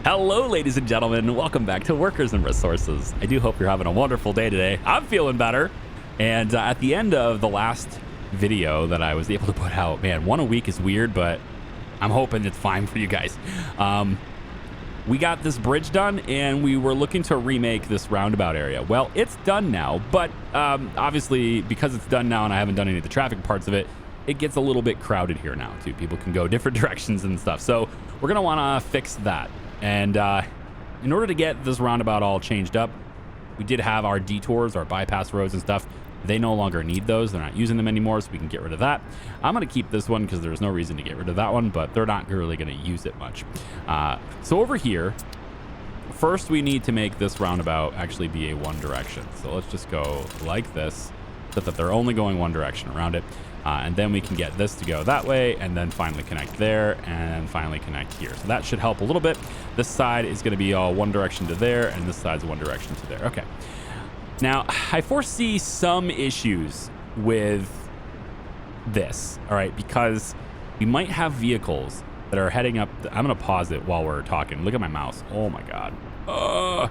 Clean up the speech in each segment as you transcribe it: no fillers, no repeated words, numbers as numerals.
Hello, ladies and gentlemen. Welcome back to Workers and Resources. I do hope you're having a wonderful day today. I'm feeling better. And at the end of the last video that I was able to put out, man, one a week is weird, but I'm hoping it's fine for you guys. We got this bridge done, and we were looking to remake this roundabout area. Well, it's done now, but obviously, because it's done now and I haven't done any of the traffic parts of it, it gets a little bit crowded here now, too. People can go different directions and stuff. So we're going to want to fix that. And in order to get this roundabout all changed up, we did have our detours, our bypass roads and stuff. They no longer need those. They're not using them anymore, so we can get rid of that. I'm going to keep this one because there's no reason to get rid of that one, but they're not really going to use it much. So over here, first we need to make this roundabout actually be a one direction. So let's just go like this, so that they're only going one direction around it. And then we can get this to go that way, and then finally connect there, and finally connect here. So that should help a little bit. This side is going to be all one direction to there, and this side's one direction to there. Okay. Now, I foresee some issues with this, all right, because we might have vehicles that are heading up. I'm going to pause it while we're talking. Look at my mouse. Oh, my God.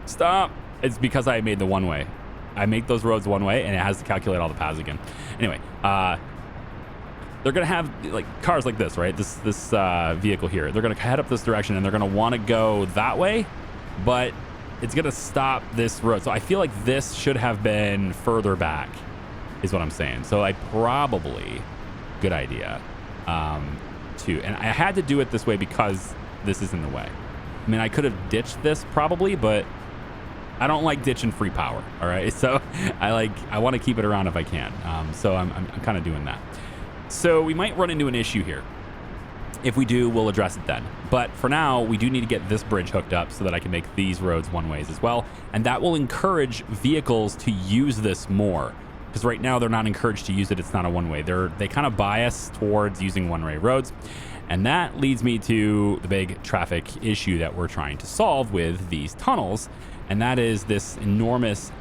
Stop. It's because I made the one way. I make those roads one way, and it has to calculate all the paths again. Anyway, they're going to have like cars like this, right? This vehicle here. They're going to head up this direction, and they're going to want to go that way, but it's going to stop this road. So I feel like this should have been further back, is what I'm saying. So I probably, good idea, too. And I had to do it this way because this is in the way. I mean, I could have ditched this probably, but I don't like ditching free power, all right? So I want to keep it around if I can. So I'm kind of doing that. So we might run into an issue here. If we do, we'll address it then. But for now, we do need to get this bridge hooked up so that I can make these roads one ways as well. And that will encourage vehicles to use this more. Because right now they're not encouraged to use it. It's not a one way. They kind of bias towards using one way roads. And that leads me to the big traffic issue that we're trying to solve with these tunnels. And that is this enormous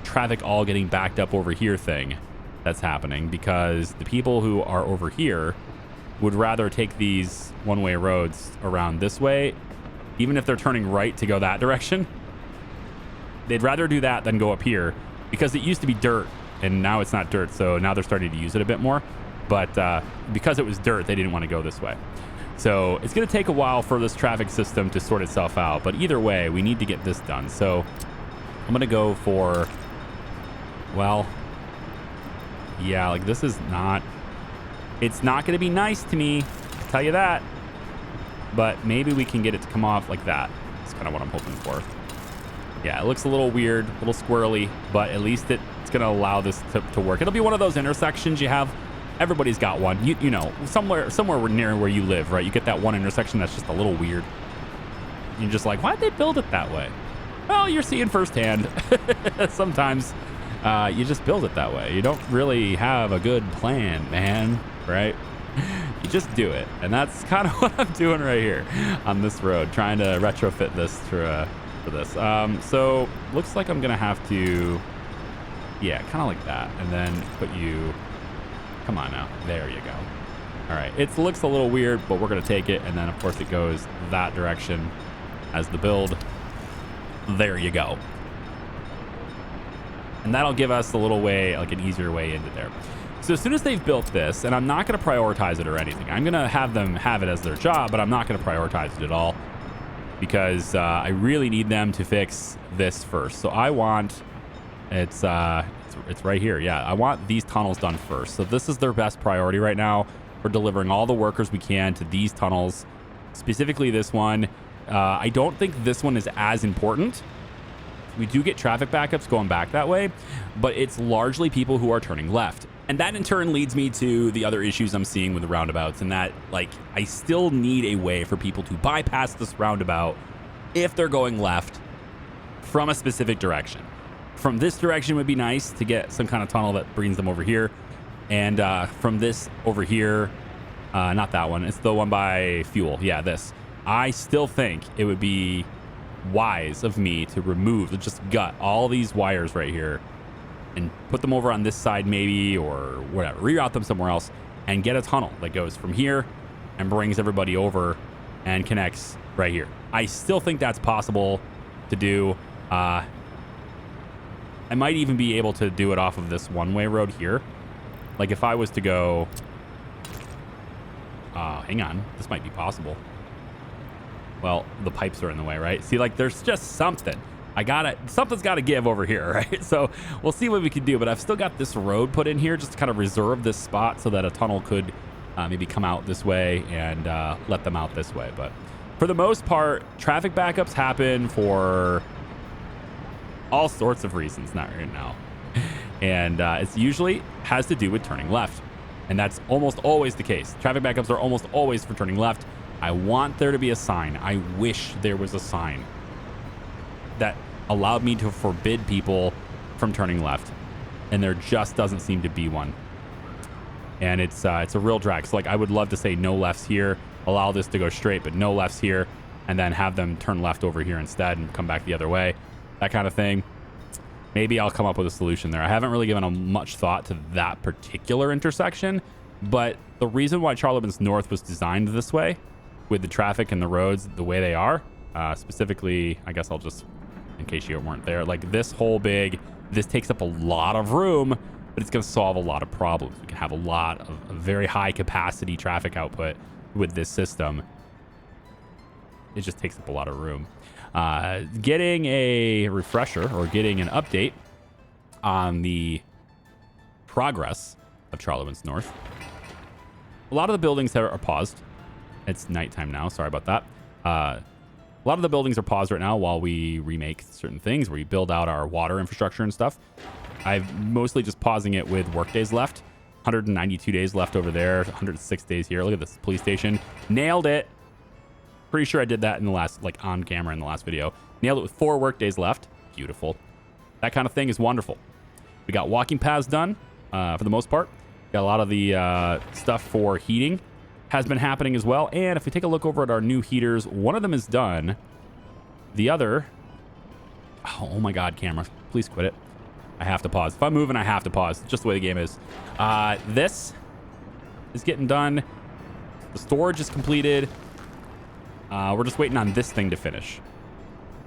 traffic all getting backed up over here thing that's happening because the people who are over here would rather take these one-way roads around this way, even if they're turning right to go that direction. They'd rather do that than go up here because it used to be dirt and now it's not dirt. So now they're starting to use it a bit more. But because it was dirt, they didn't want to go this way. So it's going to take a while for this traffic system to sort itself out. But either way, we need to get this done. So I'm going to go for, well, yeah, like this is not, it's not going to be nice to me, I'll tell you that. But maybe we can get it to come off like that. That's kind of what I'm hoping for. Yeah, it looks a little weird, a little squirrely, but at least it's going to allow this to work. It'll be one of those intersections you have. Everybody's got one, you know, somewhere near where you live, right? You get that one intersection that's just a little weird. You're just like, why'd they build it that way? Well, you're seeing firsthand. Sometimes you just build it that way. You don't really have a good plan, man, right? You just do it. And that's kind of what I'm doing right here on this road, trying to retrofit this for this. So looks like I'm going to have to, yeah, kind of like that. And then put you... Come on now. There you go. All right. It looks a little weird, but we're going to take it. And then, of course, it goes that direction as the build. There you go. And that'll give us a little way, like an easier way into there. So as soon as they've built this, and I'm not going to prioritize it or anything. I'm going to have them have it as their job, but I'm not going to prioritize it at all because I really need them to fix this first. So I want... It's right here. Yeah, I want these tunnels done first. So this is their best priority right now. We're delivering all the workers we can to these tunnels, specifically this one. I don't think this one is as important. We do get traffic backups going back that way, but it's largely people who are turning left. And that in turn leads me to the other issues I'm seeing with the roundabouts, and that, like, I still need a way for people to bypass this roundabout if they're going left from a specific direction. From this direction would be nice to get some kind of tunnel that brings them over here. And from this over here, not that one, it's the one by fuel. Yeah, this. I still think it would be wise of me to remove, just gut all these wires right here and put them over on this side maybe, or whatever, reroute them somewhere else and get a tunnel that goes from here and brings everybody over and connects right here. I still think that's possible to do. I might even be able to do it off of this one-way road here. Like if I was to go, hang on, this might be possible. Well, the pipes are in the way, right? See, like there's just something. Something's got to give over here, right? So we'll see what we can do, but I've still got this road put in here just to kind of reserve this spot so that a tunnel could maybe come out this way and let them out this way. But for the most part, traffic backups happen for all sorts of reasons, not right now. And it's usually has to do with turning left. And that's almost always the case. Traffic backups are almost always for turning left. I want there to be a sign. I wish there was a sign that allowed me to forbid people from turning left. And there just doesn't seem to be one. And it's a real drag. So like I would love to say no lefts here, allow this to go straight, but no lefts here, and then have them turn left over here instead and come back the other way. That kind of thing. Maybe I'll come up with a solution there. I haven't really given much thought to that particular intersection, but the reason why Charlan North was designed this way, with the traffic and the roads the way they are, specifically, I guess I'll just, in case you weren't there, like this takes up a lot of room, but it's going to solve a lot of problems. We can have a lot of very high capacity traffic output with this system. It just takes up a lot of room. Getting a refresher or getting an update on the progress of Charlan North. A lot of the buildings are paused. It's nighttime now. Sorry about that. A lot of the buildings are paused right now while we remake certain things, where we build out our water infrastructure and stuff. I'm mostly just pausing it with work days left. 192 days left over there. 106 days here. Look at this police station. Nailed it. Pretty sure I did that in the last, like on camera in the last video. Nailed it with 4 work days left. Beautiful. That kind of thing is wonderful. We got walking paths done for the most part. Got a lot of the stuff for heating has been happening as well. And if we take a look over at our new heaters, one of them is done. The other, oh my God, camera, please quit it. I have to pause. If I'm moving, I have to pause. It's just the way the game is. This is getting done. The storage is completed. We're just waiting on this thing to finish.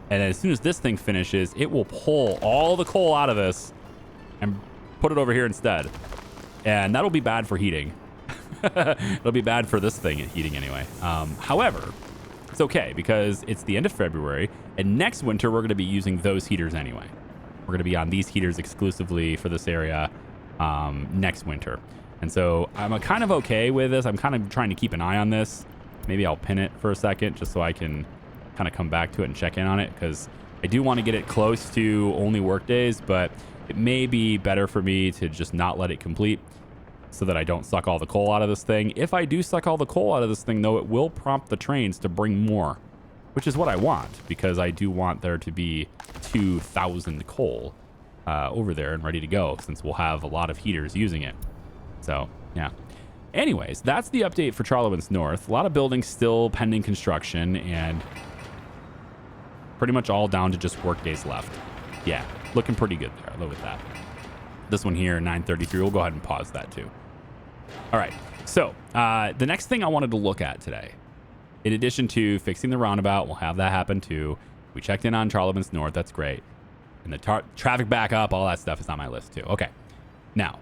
And as soon as this thing finishes, it will pull all the coal out of this and put it over here instead. And that'll be bad for heating. It'll be bad for this thing heating anyway. However, it's okay because it's the end of February, and next winter we're going to be using those heaters anyway. We're going to be on these heaters exclusively for this area next winter. And so I'm kind of okay with this. I'm kind of trying to keep an eye on this. Maybe I'll pin it for a second just so I can kind of come back to it and check in on it, because I do want to get it close to only work days, but it may be better for me to just not let it complete so that I don't suck all the coal out of this thing. If I do suck all the coal out of this thing, though, it will prompt the trains to bring more, which is what I want, because I do want there to be 2,000 coal over there and ready to go, since we'll have a lot of heaters using it. So, yeah. Anyways, that's the update for Charlan North. A lot of buildings still pending construction, and pretty much all down to just work days left. Yeah, looking pretty good there. Look at that. This one here, 933. We'll go ahead and pause that too. All right. So the next thing I wanted to look at today, in addition to fixing the roundabout, we'll have that happen too. We checked in on Charlan North. That's great. And the traffic backup, all that stuff is on my list too. Okay. Now,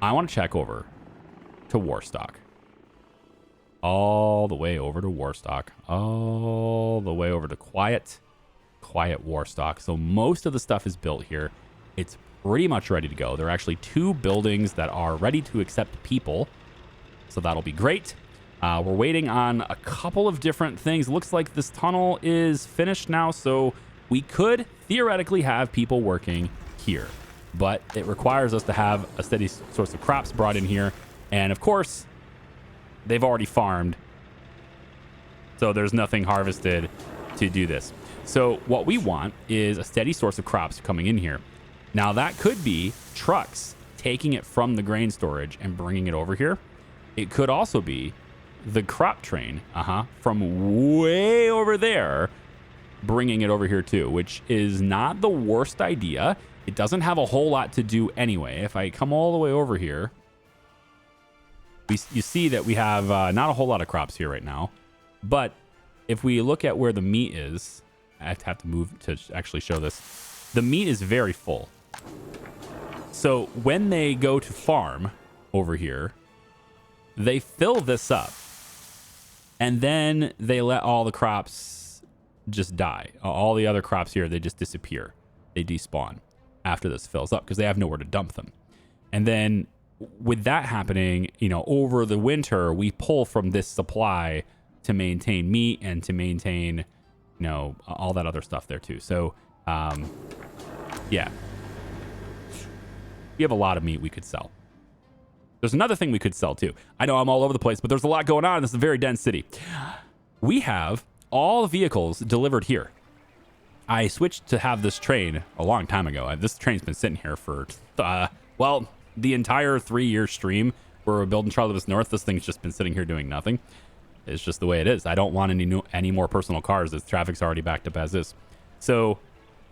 I want to check over to Warstock. All the way over to Warstock. All the way over to quiet Warstock. So most of the stuff is built here. It's pretty much ready to go. There are actually 2 buildings that are ready to accept people, so that'll be great. We're waiting on a couple of different things. Looks like this tunnel is finished now, so we could theoretically have people working here, but it requires us to have a steady source of crops brought in here, and of course they've already farmed, so there's nothing harvested to do this. So what we want is a steady source of crops coming in here. Now, that could be trucks taking it from the grain storage and bringing it over here. It could also be the crop train from way over there bringing it over here too, which is not the worst idea. It doesn't have a whole lot to do anyway. If I come all the way over here, you see that we have not a whole lot of crops here right now, but if we look at where the meat is, I have to move to actually show this. The meat is very full. So when they go to farm over here, they fill this up and then they let all the crops just die. All the other crops here, they just disappear. They despawn after this fills up because they have nowhere to dump them. And then with that happening, you know, over the winter, we pull from this supply to maintain meat and to maintain, you know, all that other stuff there too. So, yeah, we have a lot of meat we could sell. There's another thing we could sell too. I know I'm all over the place, but there's a lot going on. This is a very dense city. We have all the vehicles delivered here. I switched to have this train a long time ago. This train's been sitting here for, well, the entire 3-year stream where we're building Charlan North. This thing's just been sitting here doing nothing. It's just the way it is. I don't want any more personal cars. This traffic's already backed up as is. So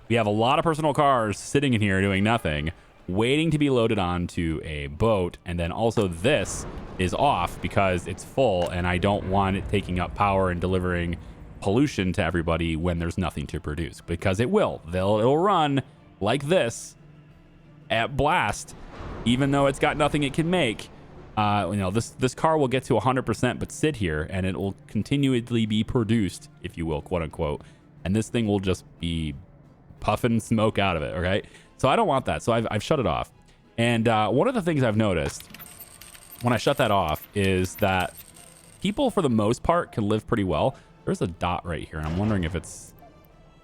we have a lot of personal cars sitting in here doing nothing, waiting to be loaded onto a boat. And then also this is off because it's full and I don't want it taking up power and delivering pollution to everybody when there's nothing to produce, because it will. It'll run like this at blast, even though it's got nothing it can make. You know, this car will get to 100% but sit here and it will continually be produced, if you will, quote unquote, and this thing will just be puffing smoke out of it. Okay, so I don't want that, so I've shut it off. And one of the things I've noticed when I shut that off is that people for the most part can live pretty well. There's a dot right here and I'm wondering if it's,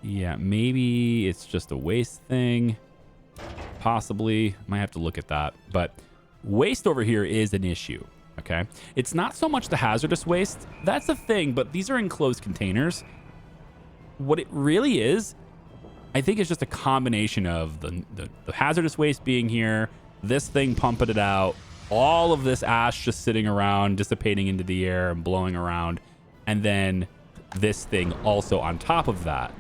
yeah, maybe it's just a waste thing, possibly. Might have to look at that, but waste over here is an issue. Okay, it's not so much the hazardous waste, that's a thing, but these are enclosed containers. What it really is, I think, it's just a combination of the hazardous waste being here, this thing pumping it out, all of this ash just sitting around, dissipating into the air and blowing around, and then this thing also on top of that.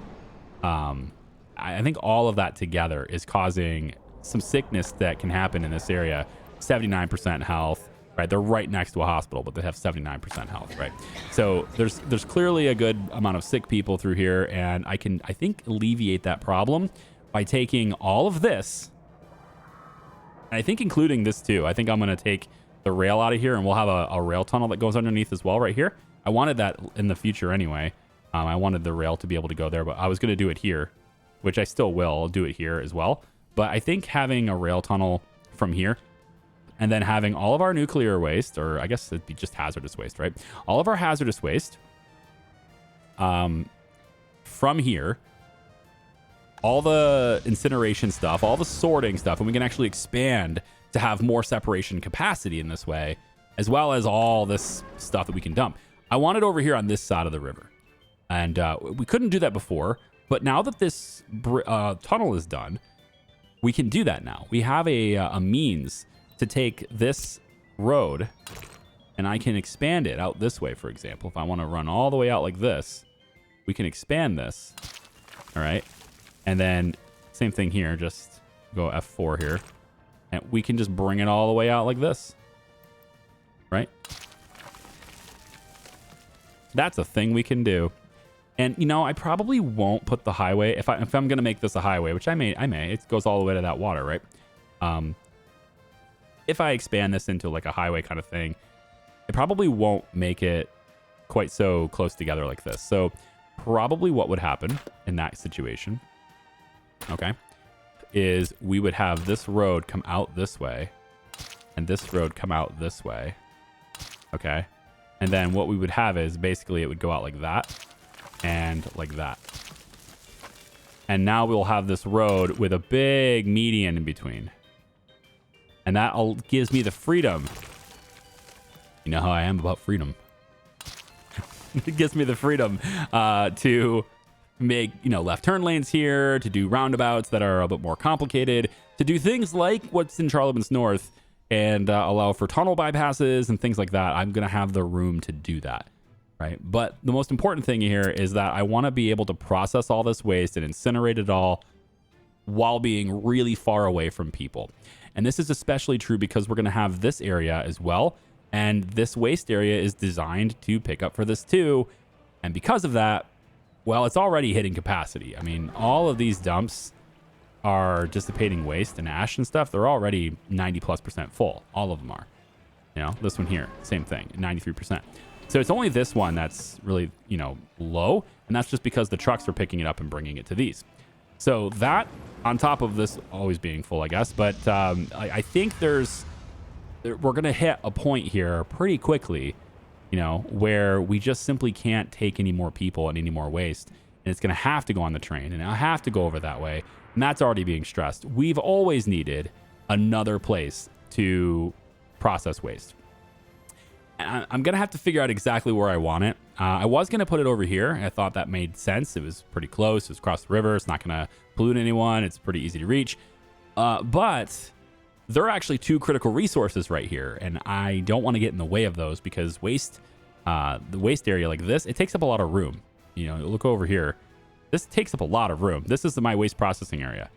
I think all of that together is causing some sickness that can happen in this area. 79% health, right? They're right next to a hospital, but they have 79% health, right? So there's clearly a good amount of sick people through here, and I think alleviate that problem by taking all of this, and I think including this too. I think I'm going to take the rail out of here, and we'll have a rail tunnel that goes underneath as well right here. I wanted that in the future anyway. I wanted the rail to be able to go there, but I was going to do it here, which I still will. I'll do it here as well. But I think having a rail tunnel from here and then having all of our nuclear waste, or I guess it'd be just hazardous waste, right? All of our hazardous waste from here, all the incineration stuff, all the sorting stuff, and we can actually expand to have more separation capacity in this way, as well as all this stuff that we can dump. I want it over here on this side of the river. And we couldn't do that before, but now that this tunnel is done, we can do that now. We have a means to take this road and I can expand it out this way, for example. If I want to run all the way out like this, we can expand this. All right. And then same thing here, just go F4 here. And we can just bring it all the way out like this. Right? That's a thing we can do. And, you know, I probably won't put the highway, if I'm going to make this a highway, which I may, it goes all the way to that water, right? If I expand this into like a highway kind of thing, I probably won't make it quite so close together like this. So probably what would happen in that situation, okay, is we would have this road come out this way and this road come out this way, okay? And then what we would have is basically it would go out like that and like that. And now we'll have this road with a big median in between. And that gives me the freedom. You know how I am about freedom. It gives me the freedom to make, you know, left turn lanes here, to do roundabouts that are a bit more complicated, to do things like what's in Charlan North and allow for tunnel bypasses and things like that. I'm going to have the room to do that, right? But the most important thing here is that I want to be able to process all this waste and incinerate it all while being really far away from people. And this is especially true because we're going to have this area as well. And this waste area is designed to pick up for this too. And because of that, well, it's already hitting capacity. I mean, all of these dumps are dissipating waste and ash and stuff. They're already 90+% full. All of them are. You know, this one here, same thing, 93%. So it's only this one that's really, you know, low. And that's just because the trucks are picking it up and bringing it to these. So that on top of this always being full, I guess. But I think we're going to hit a point here pretty quickly, you know, where we just simply can't take any more people and any more waste. And it's going to have to go on the train, and it'll have to go over that way. And that's already being stressed. We've always needed another place to process waste. And I'm going to have to figure out exactly where I want it. I was going to put it over here. I thought that made sense. It was pretty close. It was across the river. It's not going to pollute anyone. It's pretty easy to reach. But there are actually two critical resources right here, and I don't want to get in the way of those because waste, the waste area like this, it takes up a lot of room. You know, look over here. This takes up a lot of room. This is my waste processing area.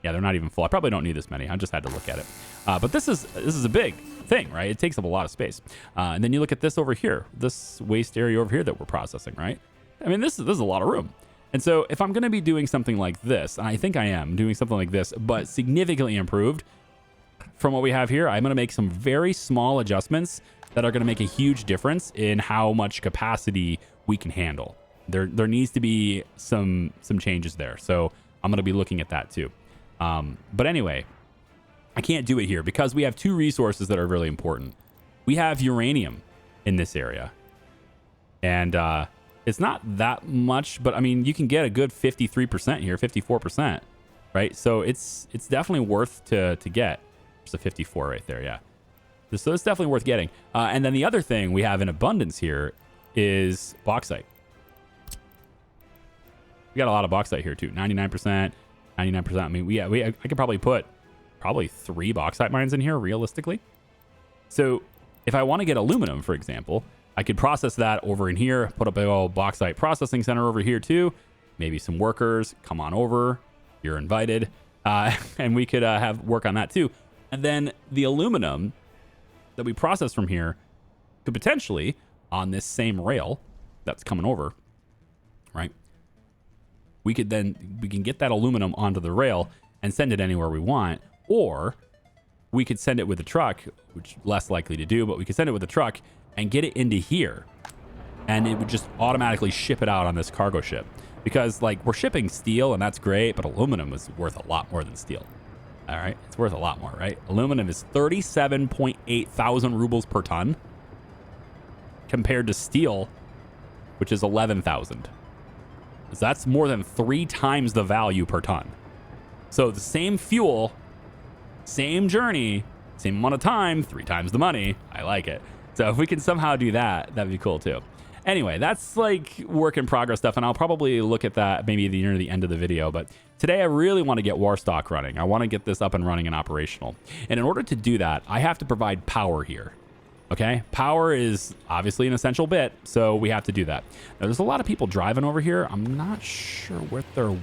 Yeah, they're not even full. I probably don't need this many. I just had to look at it. But this is a big thing, right? It takes up a lot of space. And then you look at this over here, this waste area over here that we're processing, right? I mean, this is a lot of room. And so if I'm going to be doing something like this, and I think I am doing something like this, but significantly improved from what we have here, I'm going to make some very small adjustments that are going to make a huge difference in how much capacity we can handle. There needs to be some changes there. So I'm going to be looking at that too. But anyway, I can't do it here because we have two resources that are really important. We have uranium in this area, and it's not that much, but I mean, you can get a good 53% here, 54%, right? So it's definitely worth to get. There's a 54 right there, yeah. So it's definitely worth getting. And then the other thing we have in abundance here is bauxite. We got a lot of bauxite here too, 99%. 99%. I mean, I could probably put 3 bauxite mines in here realistically. So if I want to get aluminum, for example, I could process that over in here, put a big old bauxite processing center over here too. Maybe some workers come on over. You're invited. And we could have work on that too. And then the aluminum that we process from here could potentially on this same rail that's coming over, right? We can get that aluminum onto the rail and send it anywhere we want, or we could send it with a truck, which is less likely to do, but we could send it with a truck and get it into here, and it would just automatically ship it out on this cargo ship. Because like we're shipping steel and that's great, but aluminum is worth a lot more than steel. All right, it's worth a lot more, right? Aluminum is 37.8 thousand rubles per ton compared to steel, which is 11,000. So that's more than 3 times the value per ton. So the same fuel, same journey, same amount of time, 3 times the money. I like it. So if we can somehow do that, that'd be cool too. Anyway, that's like work in progress stuff, and I'll probably look at that maybe near the end of the video. But today I really want to get Warstock running. I want to get this up and running and operational. And in order to do that, I have to provide power here. Okay, power is obviously an essential bit, so we have to do that. Now, there's a lot of people driving over here. I'm not sure what they're...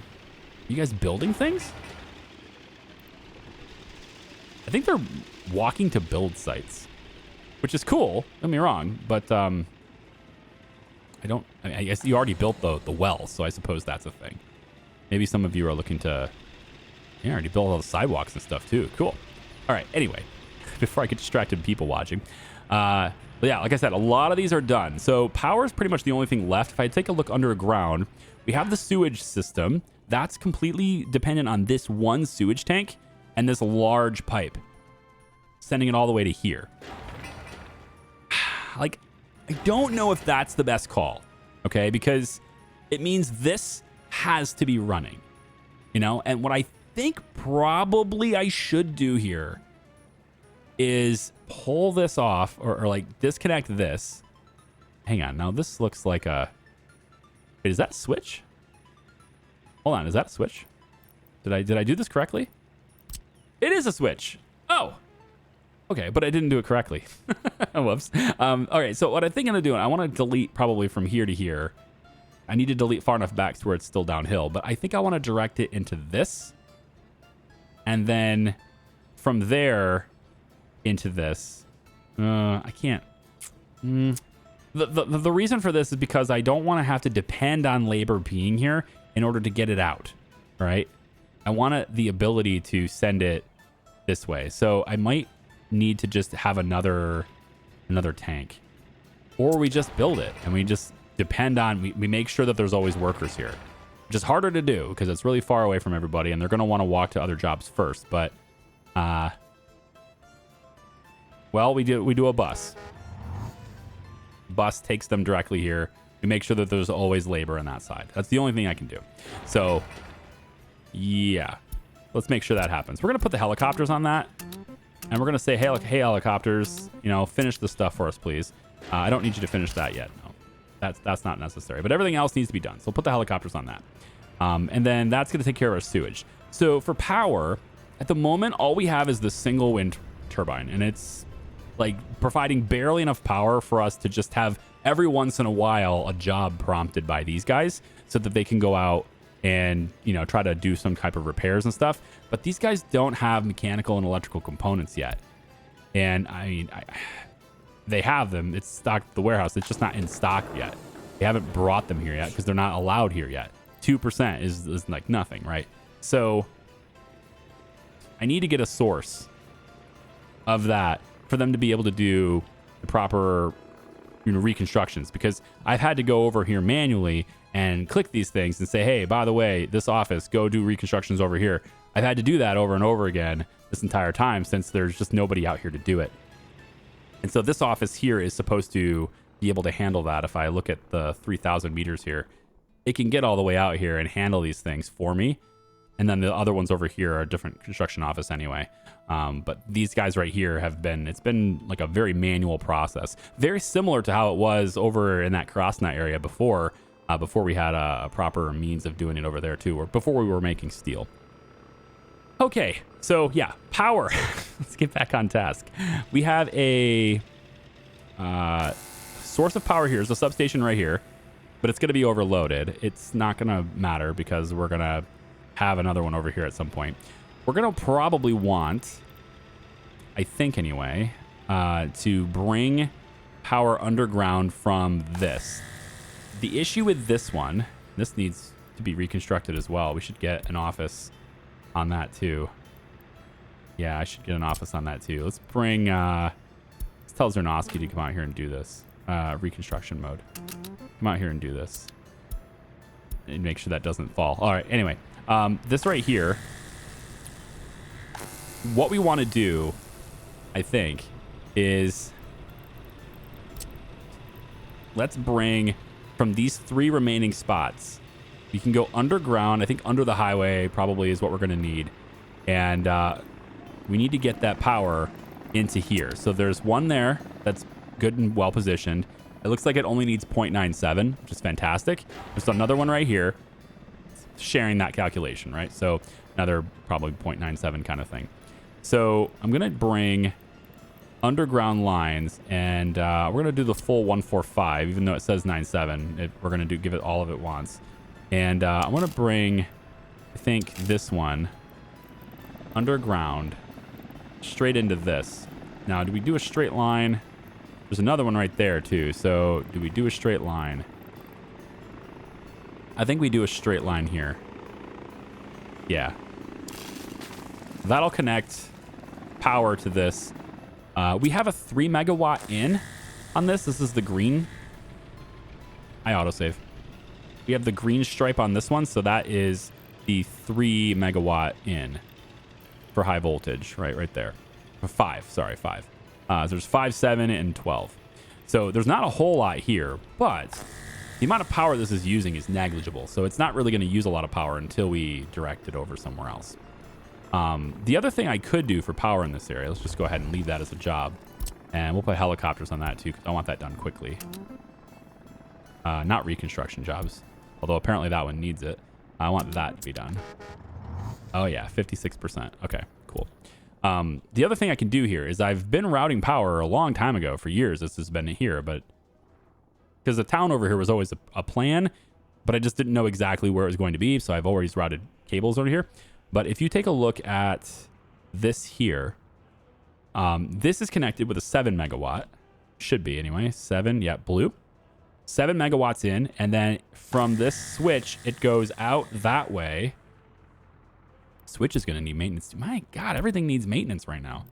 You guys building things? I think they're walking to build sites, which is cool. Don't get me wrong, but I guess you already built the well, so I suppose that's a thing. Maybe some of you are looking to... Yeah, already built all the sidewalks and stuff too. Cool. All right. Anyway, before I get distracted, people watching. But yeah, like I said, a lot of these are done. So power is pretty much the only thing left. If I take a look underground, we have the sewage system. That's completely dependent on this one sewage tank and this large pipe, sending it all the way to here. Like, I don't know if that's the best call, okay? Because it means this has to be running, you know? And what I think probably I should do here is pull this off or like disconnect this. Hang on. Now this looks like a... Wait, is that a switch? Hold on. Is that a switch? Did I do this correctly? It is a switch. Oh, okay. But I didn't do it correctly. Whoops. All right. So what I think I'm going to do, I want to delete probably from here to here. I need to delete far enough back to where it's still downhill, but I think I want to direct it into this. And then from there into this. I can't. The reason for this is because I don't want to have to depend on labor being here in order to get it out, right? I want the ability to send it this way. So I might need to just have another tank, or we just build it and we just depend on, we make sure that there's always workers here, which is harder to do because it's really far away from everybody and they're going to want to walk to other jobs first. But, well, we do a bus. Bus takes them directly here. We make sure that there's always labor on that side. That's the only thing I can do. So yeah, let's make sure that happens. We're going to put the helicopters on that. And we're going to say, hey, helicopters, you know, finish the stuff for us, please. I don't need you to finish that yet. No, that's not necessary. But everything else needs to be done. So we'll put the helicopters on that. And then that's going to take care of our sewage. So for power, at the moment, all we have is the single wind turbine. And it's like providing barely enough power for us to just have every once in a while a job prompted by these guys so that they can go out and, you know, try to do some type of repairs and stuff. But these guys don't have mechanical and electrical components yet. And I mean, they have them. It's stocked at the warehouse. It's just not in stock yet. They haven't brought them here yet because they're not allowed here yet. 2% is like nothing, right? So I need to get a source of that for them to be able to do the proper, you know, reconstructions, because I've had to go over here manually and click these things and say, hey, by the way, this office, go do reconstructions over here. I've had to do that over and over again this entire time since there's just nobody out here to do it. And so this office here is supposed to be able to handle that. If I look at the 3,000 meters here, it can get all the way out here and handle these things for me. And then the other ones over here are a different construction office anyway. But these guys right here it's been like a very manual process. Very similar to how it was over in that CrossNet area before we had a proper means of doing it over there too, or before we were making steel. Okay, so yeah, power. Let's get back on task. We have a source of power here. There's a substation right here, but it's going to be overloaded. It's not going to matter because we're going to have another one over here at some point. We're going to probably want, I think anyway, to bring power underground from this. The issue with this one, this needs to be reconstructed as well. We should get an office on that too. Yeah, I should get an office on that too. Let's bring, let's tell Zernovsky to come out here and do this. Reconstruction mode. Come out here and do this. And make sure that doesn't fall. All right, anyway. This right here, what we want to do, I think, is let's bring from these 3 remaining spots. You can go underground. I think under the highway probably is what we're going to need. And we need to get that power into here. So there's one there that's good and well positioned. It looks like it only needs 0.97, which is fantastic. There's another one right here. Sharing that calculation, right? So another probably 0.97 kind of thing. So I'm going to bring underground lines and we're going to do the full 145, even though it says 97. We're going to give it all of it once. And I want to bring, I think, this one underground straight into this. Now, do we do a straight line? There's another one right there too. So do we do a straight line? I think we do a straight line here. Yeah. That'll connect power to this. We have a 3 megawatt in on this. This is the green. I autosave. We have the green stripe on this one. So that is the 3 megawatt in for high voltage, right there. 5, sorry, 5. So there's 5, 7, and 12. So there's not a whole lot here, but the amount of power this is using is negligible. So it's not really going to use a lot of power until we direct it over somewhere else. The other thing I could do for power in this area, let's just go ahead and leave that as a job. And we'll put helicopters on that too, because I want that done quickly. Not reconstruction jobs, although apparently that one needs it. I want that to be done. Oh yeah, 56%. Okay, cool. The other thing I can do here is I've been routing power a long time ago, for years this has been here, but because the town over here was always a plan, but I just didn't know exactly where it was going to be, so I've always routed cables over here. But if you take a look at this here, This is connected with a 7 megawatt. Should be anyway. 7, yeah, blue. 7 megawatts in, and then from this switch, it goes out that way. Switch is going to need maintenance. My God, everything needs maintenance right now.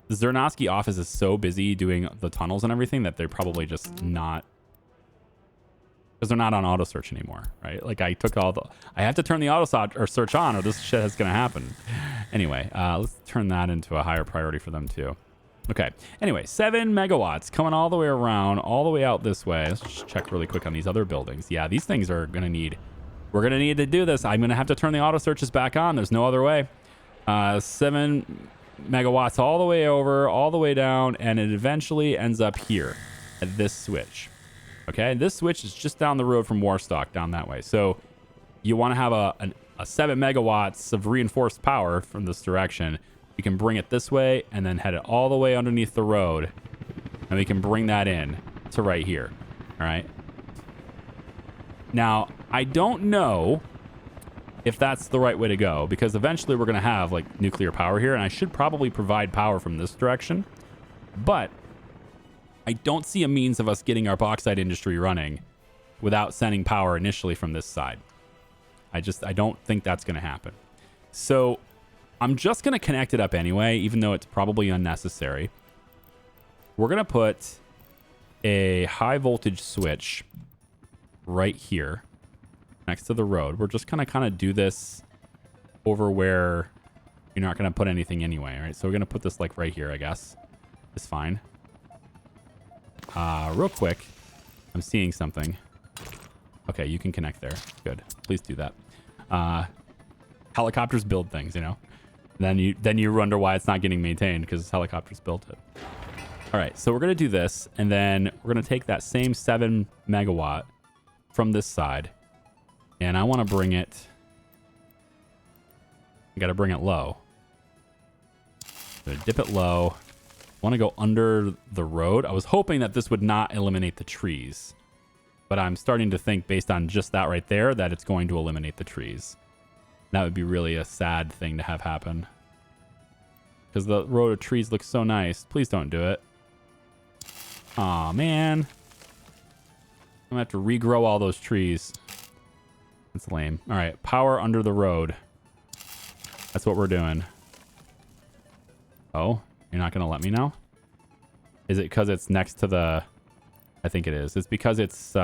The Zernovsky office is so busy doing the tunnels and everything that they're probably just not, because they're not on auto search anymore, right? Like I have to turn the auto search on, or this shit is going to happen. Anyway, let's turn that into a higher priority for them too. Okay. Anyway, 7 megawatts coming all the way around, all the way out this way. Let's just check really quick on these other buildings. Yeah, these things are going to need, we're going to need to do this. I'm going to have to turn the auto searches back on. There's no other way. 7 megawatts all the way over, all the way down, and it eventually ends up here at this switch. Okay. This switch is just down the road from Warstock, down that way. So you want to have a 7 megawatts of reinforced power from this direction. We can bring it this way and then head it all the way underneath the road, and we can bring that in to right here. All right. Now, I don't know if that's the right way to go, because eventually we're going to have like nuclear power here, and I should probably provide power from this direction, but I don't see a means of us getting our bauxite industry running without sending power initially from this side. I don't think that's going to happen. So I'm just going to connect it up anyway, even though it's probably unnecessary. We're going to put a high voltage switch right here next to the road. We're just going to kind of do this over where you're not going to put anything anyway, right? So we're going to put this like right here, I guess. It's fine. Real quick, I'm seeing something. Okay, you can connect there. Good. Please do that. Helicopters build things, you know. Then you wonder why it's not getting maintained, because helicopters built it. All right, so we're going to do this, and then we're going to take that same 7 megawatt from this side, and I want to bring it. I got to bring it low. I'm gonna dip it low. I want to go under the road. I was hoping that this would not eliminate the trees, but I'm starting to think, based on just that right there, that it's going to eliminate the trees. That would be really a sad thing to have happen, because the row of trees looks so nice. Please don't do it. Aw, man. I'm going to have to regrow all those trees. That's lame. All right. Power under the road. That's what we're doing. Oh, you're not going to let me now? Is it because it's next to the... I think it is. It's because it's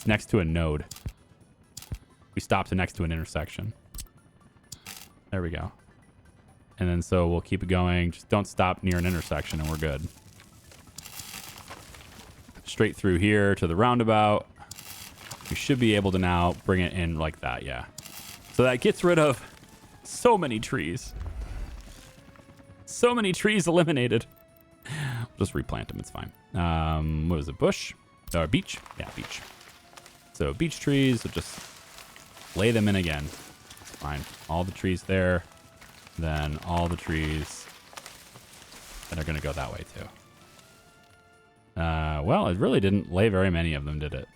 next to a node. We stopped next to an intersection. There we go. And then so we'll keep it going. Just don't stop near an intersection and we're good. Straight through here to the roundabout. We should be able to now bring it in like that, yeah. So that gets rid of so many trees. So many trees eliminated. We'll just replant them, it's fine. What is it, bush? Or beech? Yeah, beech. So beech trees, we'll just lay them in again. It's fine. All the trees there. Then all the trees that are going to go that way too. Well, it really didn't lay very many of them, did it?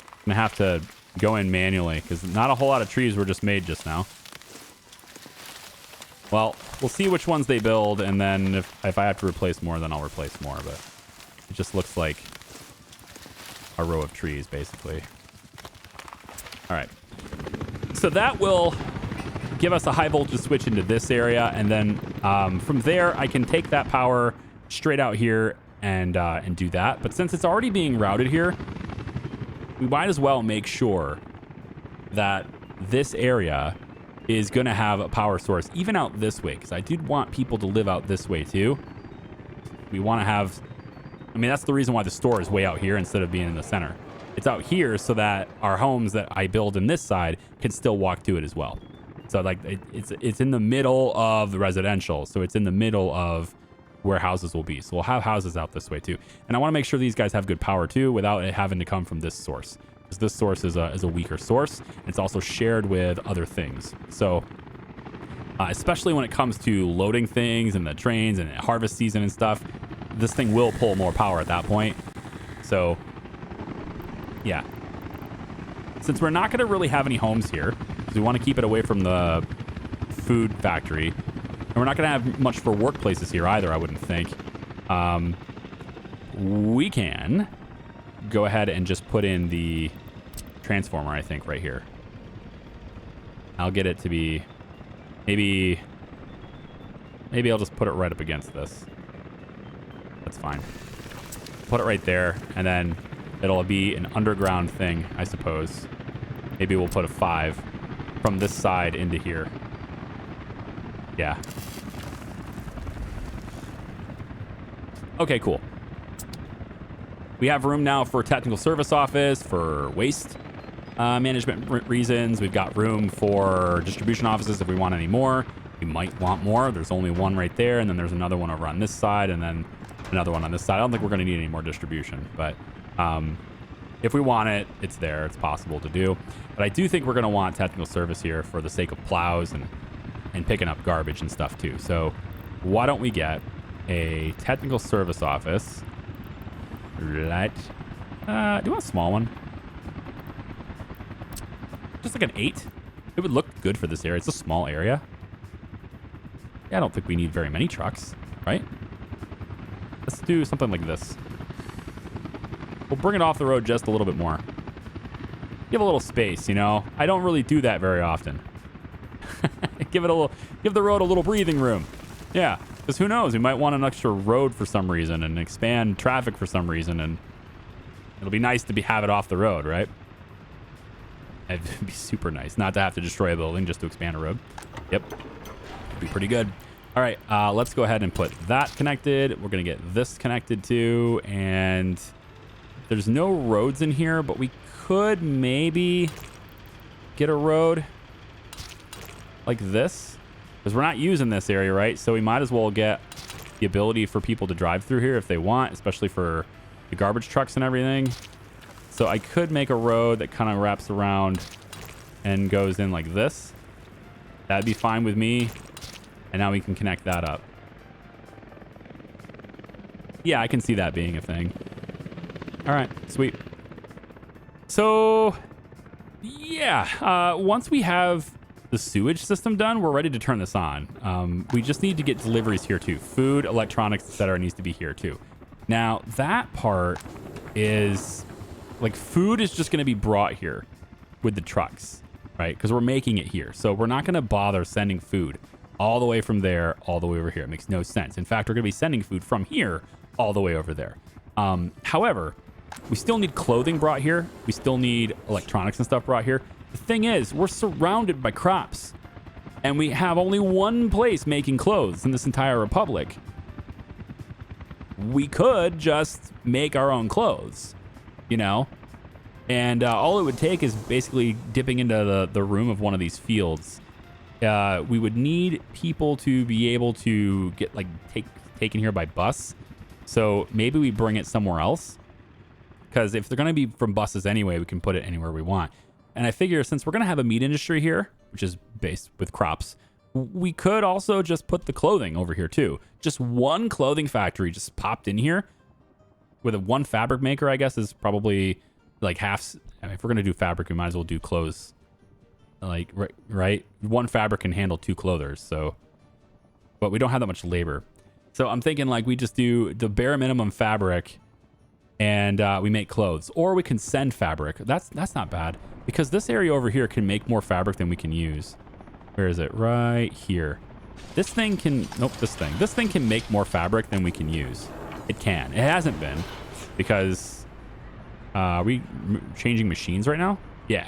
I'm going to have to go in manually, because not a whole lot of trees were just made just now. Well, we'll see which ones they build, and then if I have to replace more, then I'll replace more. But it just looks like a row of trees, basically. All right. So that will give us a high voltage switch into this area, and then from there, I can take that power straight out here and do that. But since it's already being routed here, we might as well make sure that this area is going to have a power source even out this way, because I did want people to live out this way too. We want to have, I mean, that's the reason why the store is way out here instead of being in the center. It's out here so that our homes that I build in this side can still walk to it as well. So like it's in the middle of the residential, so it's in the middle of where houses will be. So we'll have houses out this way too. And I want to make sure these guys have good power too, without it having to come from this source, because this source is a weaker source. It's also shared with other things. So especially when it comes to loading things and the trains and harvest season and stuff, this thing will pull more power at that point. So yeah, since we're not going to really have any homes here, because we want to keep it away from the food factory, and we're not going to have much for workplaces here either, I wouldn't think. We can go ahead and just put in the transformer, I think, right here. I'll get it to be... Maybe I'll just put it right up against this. That's fine. Put it right there, and then it'll be an underground thing, I suppose. Maybe we'll put a 5 from this side into here. Yeah. Okay, cool. We have room now for technical service office, for waste management reasons. We've got room for distribution offices if we want any more. We might want more. There's only one right there, and then there's another one over on this side, and then another one on this side. I don't think we're going to need any more distribution, but if we want it, it's there. It's possible to do. But I do think we're going to want technical service here for the sake of plows and picking up garbage and stuff too. So why don't we get a technical service office? Right. Do you want a small one? Just like an 8? It would look good for this area. It's a small area. Yeah, I don't think we need very many trucks, right? Let's do something like this. We'll bring it off the road just a little bit more. Give a little space, you know? I don't really do that very often. Give the road a little breathing room. Yeah, because who knows? We might want an extra road for some reason and expand traffic for some reason, and it'll be nice to have it off the road, right? It'd be super nice not to have to destroy a building just to expand a road. Yep. It'd be pretty good. All right, let's go ahead and put that connected. We're going to get this connected too. And there's no roads in here, but we could maybe get a road like this, because we're not using this area, right? So we might as well get the ability for people to drive through here if they want, especially for the garbage trucks and everything. So I could make a road that kind of wraps around and goes in like this. That'd be fine with me. And now we can connect that up. Yeah, I can see that being a thing. All right, sweet. So, yeah, once we have the sewage system done, we're ready to turn this on. We just need to get deliveries here too. Food, electronics, etc. needs to be here too. Now, that part is... Like, food is just going to be brought here with the trucks, right? Because we're making it here. So we're not going to bother sending food all the way from there, all the way over here. It makes no sense. In fact, we're going to be sending food from here all the way over there. However, we still need clothing brought here. We still need electronics and stuff brought here. The thing is, we're surrounded by crops. And we have only one place making clothes in this entire republic. We could just make our own clothes. You know, and all it would take is basically dipping into the room of one of these fields. We would need people to be able to get taken here by bus. So maybe we bring it somewhere else, because if they're going to be from buses anyway, we can put it anywhere we want. And I figure since we're going to have a meat industry here, which is based with crops, we could also just put the clothing over here too. Just one clothing factory just popped in here. With a one fabric maker, I guess, is probably like half. I mean, if we're going to do fabric, we might as well do clothes. Like, right? One fabric can handle 2 clothers. So, but we don't have that much labor. So I'm thinking like we just do the bare minimum fabric and we make clothes, or we can send fabric. That's not bad, because this area over here can make more fabric than we can use. Where is it? Right here. This thing can, nope, this thing can make more fabric than we can use. It can. It hasn't been, because are we changing machines right now? Yeah.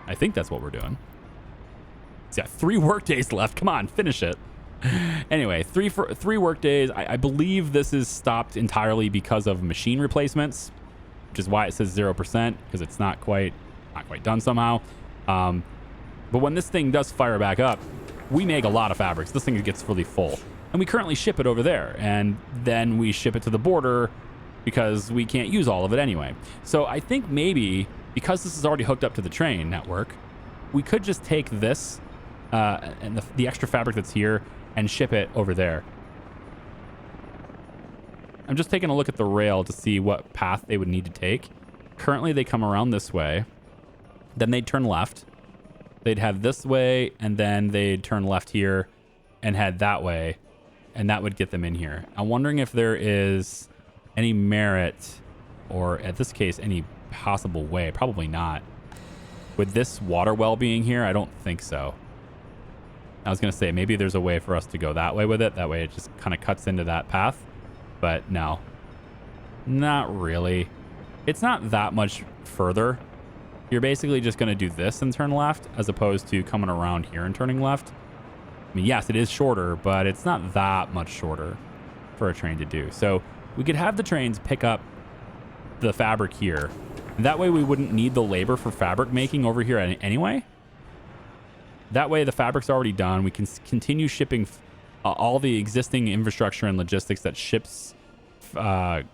I think that's what we're doing. It's got 3 work days left. Come on, finish it. Anyway, 3 work days. I believe this is stopped entirely because of machine replacements, which is why it says 0%, because it's not quite done somehow. But when this thing does fire back up, we make a lot of fabrics. This thing gets fully full. And we currently ship it over there, and then we ship it to the border because we can't use all of it anyway. So I think maybe, because this is already hooked up to the train network, we could just take this and the extra fabric that's here and ship it over there. I'm just taking a look at the rail to see what path they would need to take. Currently, they come around this way. Then they turn left. they'd have this way, and then they'd turn left here and head that way, and that would get them in here. I'm wondering if there is any merit, or at this case, any possible way. Probably not. With this water well being here, I don't think so. I was going to say maybe there's a way for us to go that way with it. That way it just kind of cuts into that path. But no, not really. It's not that much further. You're basically just going to do this and turn left as opposed to coming around here and turning left. I mean, yes, it is shorter, but it's not that much shorter for a train to do. So we could have the trains pick up the fabric here. And that way we wouldn't need the labor for fabric making over here anyway. That way the fabric's already done. We can continue shipping all the existing infrastructure and logistics that ships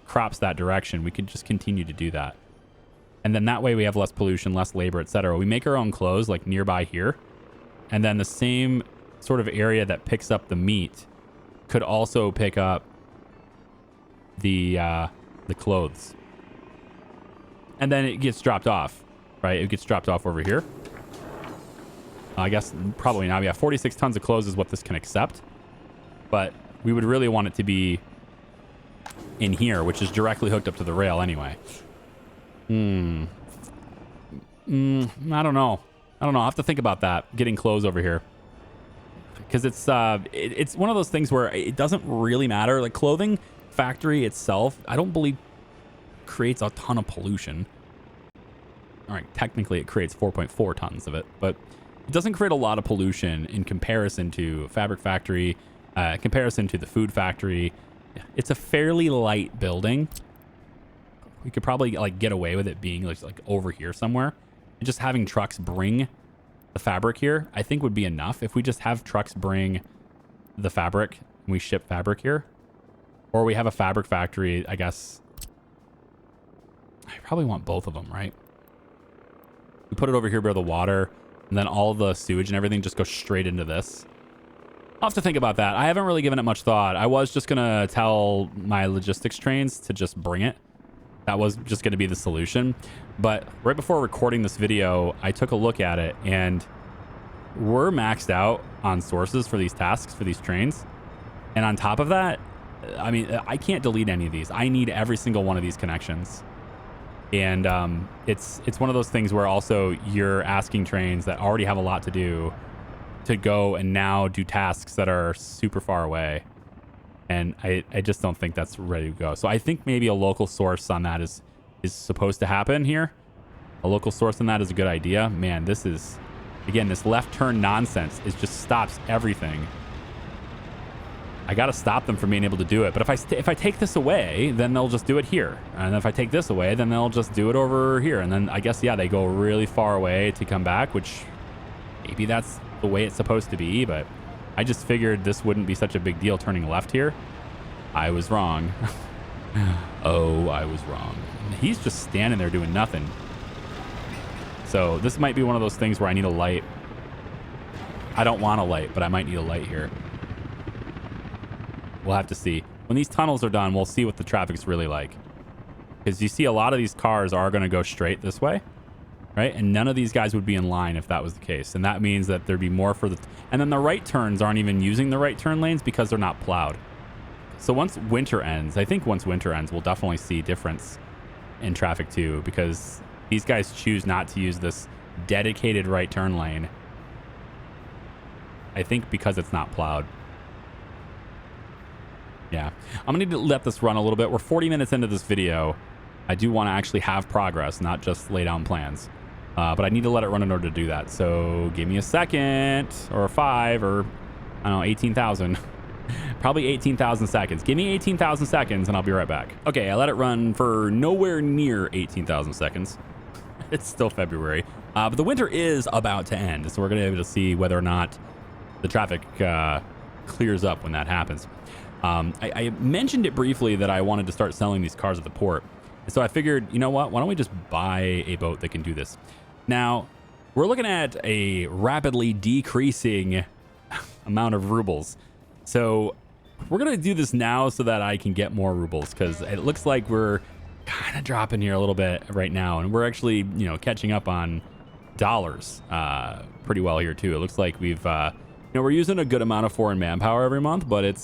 crops that direction. We could just continue to do that. And then that way we have less pollution, less labor, etc. We make our own clothes like nearby here. And then the same sort of area that picks up the meat could also pick up the clothes. And then it gets dropped off, right? It gets dropped off over here. I guess probably not. Yeah, 46 tons of clothes is what this can accept. But we would really want it to be in here, which is directly hooked up to the rail anyway. I don't know. I'll have to think about that, getting clothes over here. Because it's one of those things where it doesn't really matter. Like clothing factory itself, I don't believe creates a ton of pollution. All right, technically it creates 4.4 tons of it, but it doesn't create a lot of pollution in comparison to fabric factory, comparison to the food factory. It's a fairly light building. We could probably like get away with it being like over here somewhere, and just having trucks bring the fabric here, I think would be enough. If we just have trucks bring the fabric and we ship fabric here, or we have a fabric factory, I guess. I probably want both of them, right? We put it over here by the water, and then all the sewage and everything just goes straight into this. I'll have to think about that. I haven't really given it much thought. I was just going to tell my logistics trains to just bring it. That was just going to be the solution. But right before recording this video, I took a look at it, and we're maxed out on sources for these tasks, for these trains. And on top of that, I mean, I can't delete any of these. I need every single one of these connections. And it's one of those things where also you're asking trains that already have a lot to do to go and now do tasks that are super far away. And I just don't think that's ready to go. So I think maybe a local source on that is supposed to happen here. A local source on that is a good idea. Man, this is, again, this left turn nonsense. It just stops everything. I got to stop them from being able to do it. But if I take this away, then they'll just do it here. And if I take this away, then they'll just do it over here. And then I guess, yeah, they go really far away to come back, which maybe that's the way it's supposed to be. But I just figured this wouldn't be such a big deal turning left here. I was wrong. Oh, I was wrong. He's just standing there doing nothing. So this might be one of those things where I need a light. I don't want a light, but I might need a light here. We'll have to see. When these tunnels are done, we'll see what the traffic's really like. Because you see a lot of these cars are going to go straight this way, right? And none of these guys would be in line if that was the case. And that means that there'd be more for the... And then the right turns aren't even using the right turn lanes because they're not plowed. So once winter ends, I think once winter ends, we'll definitely see difference in traffic too, because these guys choose not to use this dedicated right turn lane. I think because it's not plowed. Yeah, I'm gonna need to let this run a little bit. We're 40 minutes into this video. I do want to actually have progress, not just lay down plans. But I need to let it run in order to do that. So give me a second, or 5, or I don't know, 18,000. Probably 18,000 seconds. Give me 18,000 seconds and I'll be right back. Okay, I let it run for nowhere near 18,000 seconds. It's still February. But the winter is about to end. So we're going to be able to see whether or not the traffic clears up when that happens. I mentioned it briefly that I wanted to start selling these cars at the port. And so I figured, you know what? Why don't we just buy a boat that can do this? Now, we're looking at a rapidly decreasing amount of rubles. So we're going to do this now so that I can get more rubles, because it looks like we're kind of dropping here a little bit right now. And we're actually, you know, catching up on dollars pretty well here too. It looks like we've we're using a good amount of foreign manpower every month, but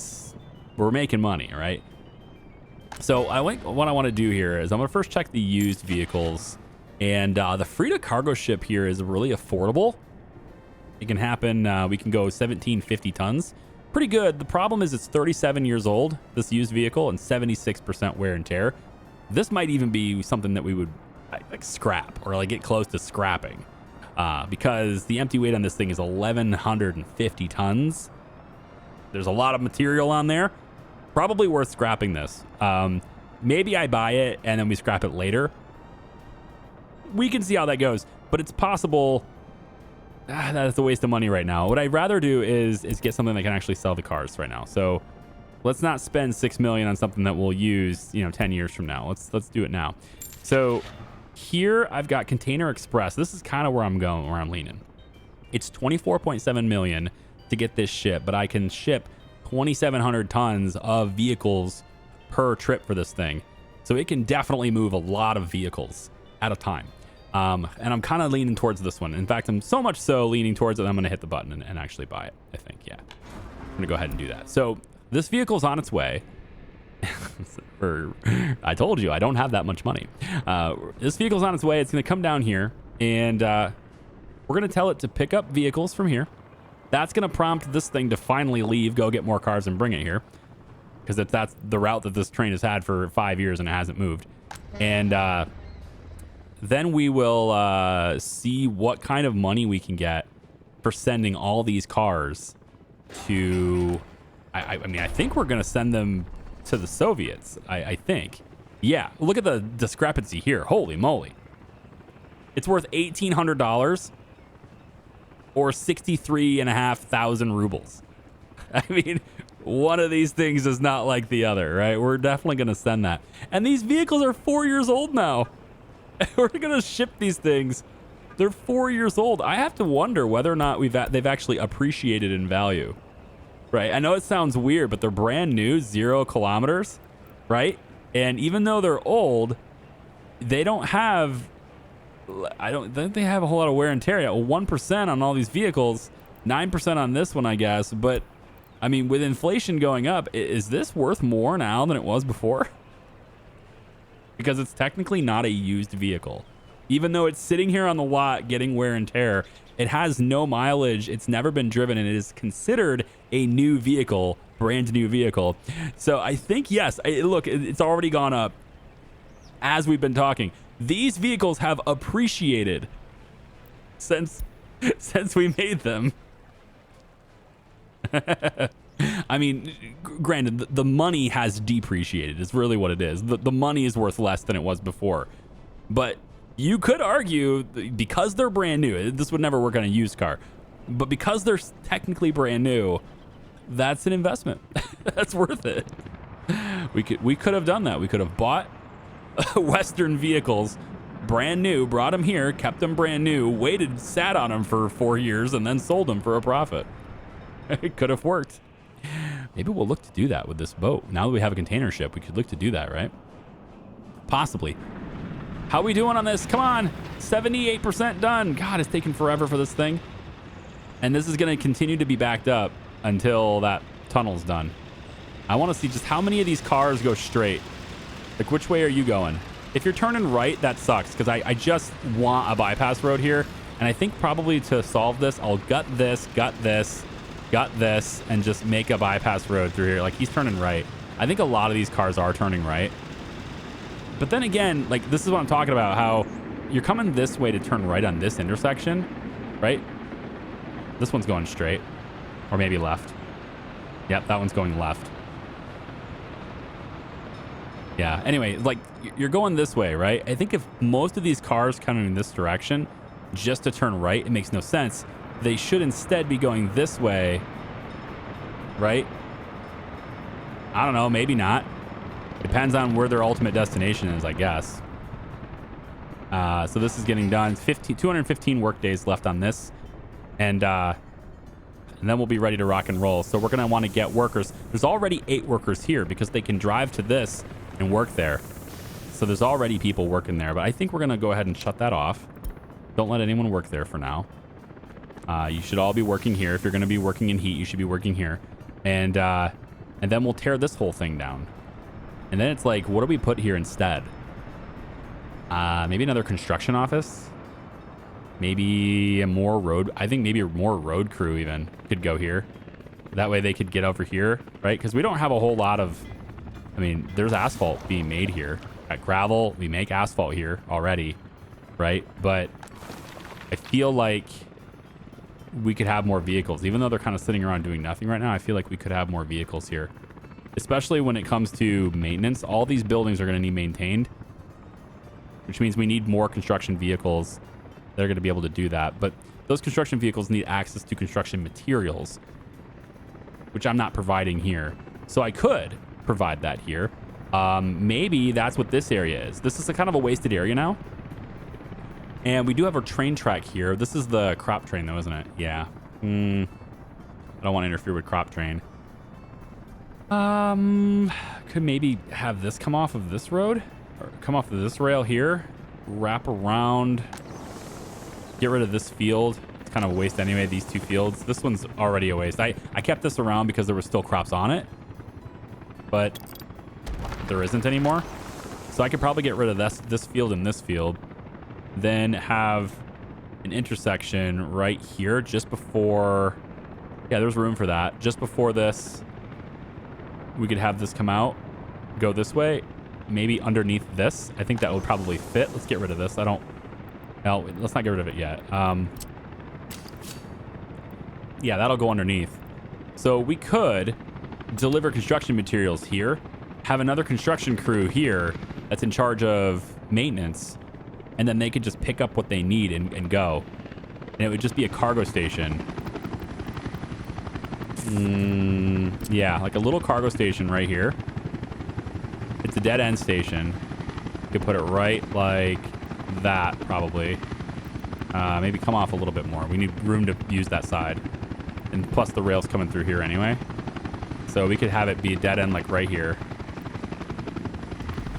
we're making money, right? So what I want to do here is I'm gonna first check the used vehicles, and the Frida cargo ship here is really affordable. It can happen. We can go 1750 tons. Pretty good. The problem is it's 37 years old, this used vehicle, and 76% wear and tear. This might even be something that we would like scrap or like get close to scrapping, because the empty weight on this thing is 1,150 tons. There's a lot of material on there. Probably worth scrapping this. Maybe I buy it and then we scrap it later. We can see how that goes, but it's possible. That's a waste of money right now. What I'd rather do is get something that can actually sell the cars right now. So let's not spend $6 million on something that we'll use 10 years from now. Let's do it now. So here I've got Container Express. This is kind of where I'm going, where I'm leaning. It's 24.7 million to get this ship, but I can ship 2,700 tons of vehicles per trip for this thing. So it can definitely move a lot of vehicles at a time. And I'm kind of leaning towards this one. In fact, I'm so much so leaning towards it, I'm going to hit the button and actually buy it, I think. Yeah, I'm going to go ahead and do that. So this vehicle's on its way. I told you, I don't have that much money. This vehicle's on its way. It's going to come down here, and we're going to tell it to pick up vehicles from here. That's going to prompt this thing to finally leave, go get more cars, and bring it here. Because that's the route that this train has had for 5 years, and it hasn't moved. And then we will see what kind of money we can get for sending all these cars to... I mean, I think we're going to send them to the Soviets, I think. Yeah, look at the discrepancy here. Holy moly. It's worth $1,800 or 63,500 rubles. I mean, one of these things is not like the other, right? We're definitely going to send that. And these vehicles are 4 years old now. We're going to ship these things. They're 4 years old. I have to wonder whether or not they've actually appreciated in value. Right? I know it sounds weird, but they're brand new, 0 kilometers, right? And even though they're old, they don't have... I don't think they have a whole lot of wear and tear yet. 1% on all these vehicles, 9% on this one, I guess. But, I mean, with inflation going up, is this worth more now than it was before? Because it's technically not a used vehicle. Even though it's sitting here on the lot getting wear and tear, it has no mileage. It's never been driven, and it is considered a new vehicle, brand new vehicle. So I think, yes, look, it's already gone up as we've been talking. These vehicles have appreciated since we made them. I mean, granted, the money has depreciated is really what it is. The money is worth less than it was before. But you could argue, because they're brand new, this would never work on a used car, but because they're technically brand new, that's an investment. That's worth it. We could have done that. We could have bought Western vehicles, brand new, brought them here, kept them brand new, waited, sat on them for 4 years, and then sold them for a profit. It could have worked. Maybe we'll look to do that with this boat. Now that we have a container ship, we could look to do that, right? Possibly. How we doing on this? Come on. 78% done. God, it's taking forever for this thing. And this is going to continue to be backed up until that tunnel's done. I want to see just how many of these cars go straight. Like, which way are you going? If you're turning right, that sucks, because I just want a bypass road here. And I think probably to solve this, I'll gut this, and just make a bypass road through here. Like, he's turning right. I think a lot of these cars are turning right. But then again, like, this is what I'm talking about, how you're coming this way to turn right on this intersection, right? This one's going straight, or maybe left. Yep, that one's going left. Yeah, anyway, like, you're going this way, right? I think if most of these cars coming in this direction just to turn right, it makes no sense. They should instead be going this way, right? I don't know, maybe not. Depends on where their ultimate destination is, I guess. So this is getting done. 215 work days left on this. And then we'll be ready to rock and roll. So we're going to want to get workers. There's already 8 workers here because they can drive to this and work there. So there's already people working there. But I think we're going to go ahead and shut that off. Don't let anyone work there for now. You should all be working here. If you're going to be working in heat, you should be working here. And then we'll tear this whole thing down. And then it's like, what do we put here instead? Maybe another construction office. Maybe a more road. I think maybe a more road crew even could go here. That way they could get over here, right? Because we don't have a whole lot of, I mean, there's asphalt being made here. At gravel, we make asphalt here already, right? But I feel like we could have more vehicles. Even though they're kind of sitting around doing nothing right now, I feel like we could have more vehicles here. Especially when it comes to maintenance. All these buildings are going to need maintained, which means we need more construction vehicles. They're going to be able to do that. But those construction vehicles need access to construction materials, which I'm not providing here. So I could provide that here. Maybe that's what this area is. This is a kind of a wasted area now. And we do have our train track here. This is the crop train though, isn't it? Yeah. I don't want to interfere with crop train. Could maybe have this come off of this road, or come off of this rail here, wrap around, get rid of this field. It's kind of a waste anyway, these two fields. This one's already a waste. I kept this around because there were still crops on it, but there isn't anymore. So I could probably get rid of this field and this field, then have an intersection right here just before, yeah, there's room for that. Just before this, we could have this come out, go this way, maybe underneath this. I think that would probably fit. Let's get rid of this. Well, let's not get rid of it yet. Yeah, that'll go underneath. So we could deliver construction materials here, have another construction crew here that's in charge of maintenance, and then they could just pick up what they need and go. And it would just be a cargo station. Yeah, like a little cargo station right here. It's a dead end station. You could put it right like that, probably. Maybe come off a little bit more. We need room to use that side. And plus the rail's coming through here anyway. So we could have it be a dead end like right here.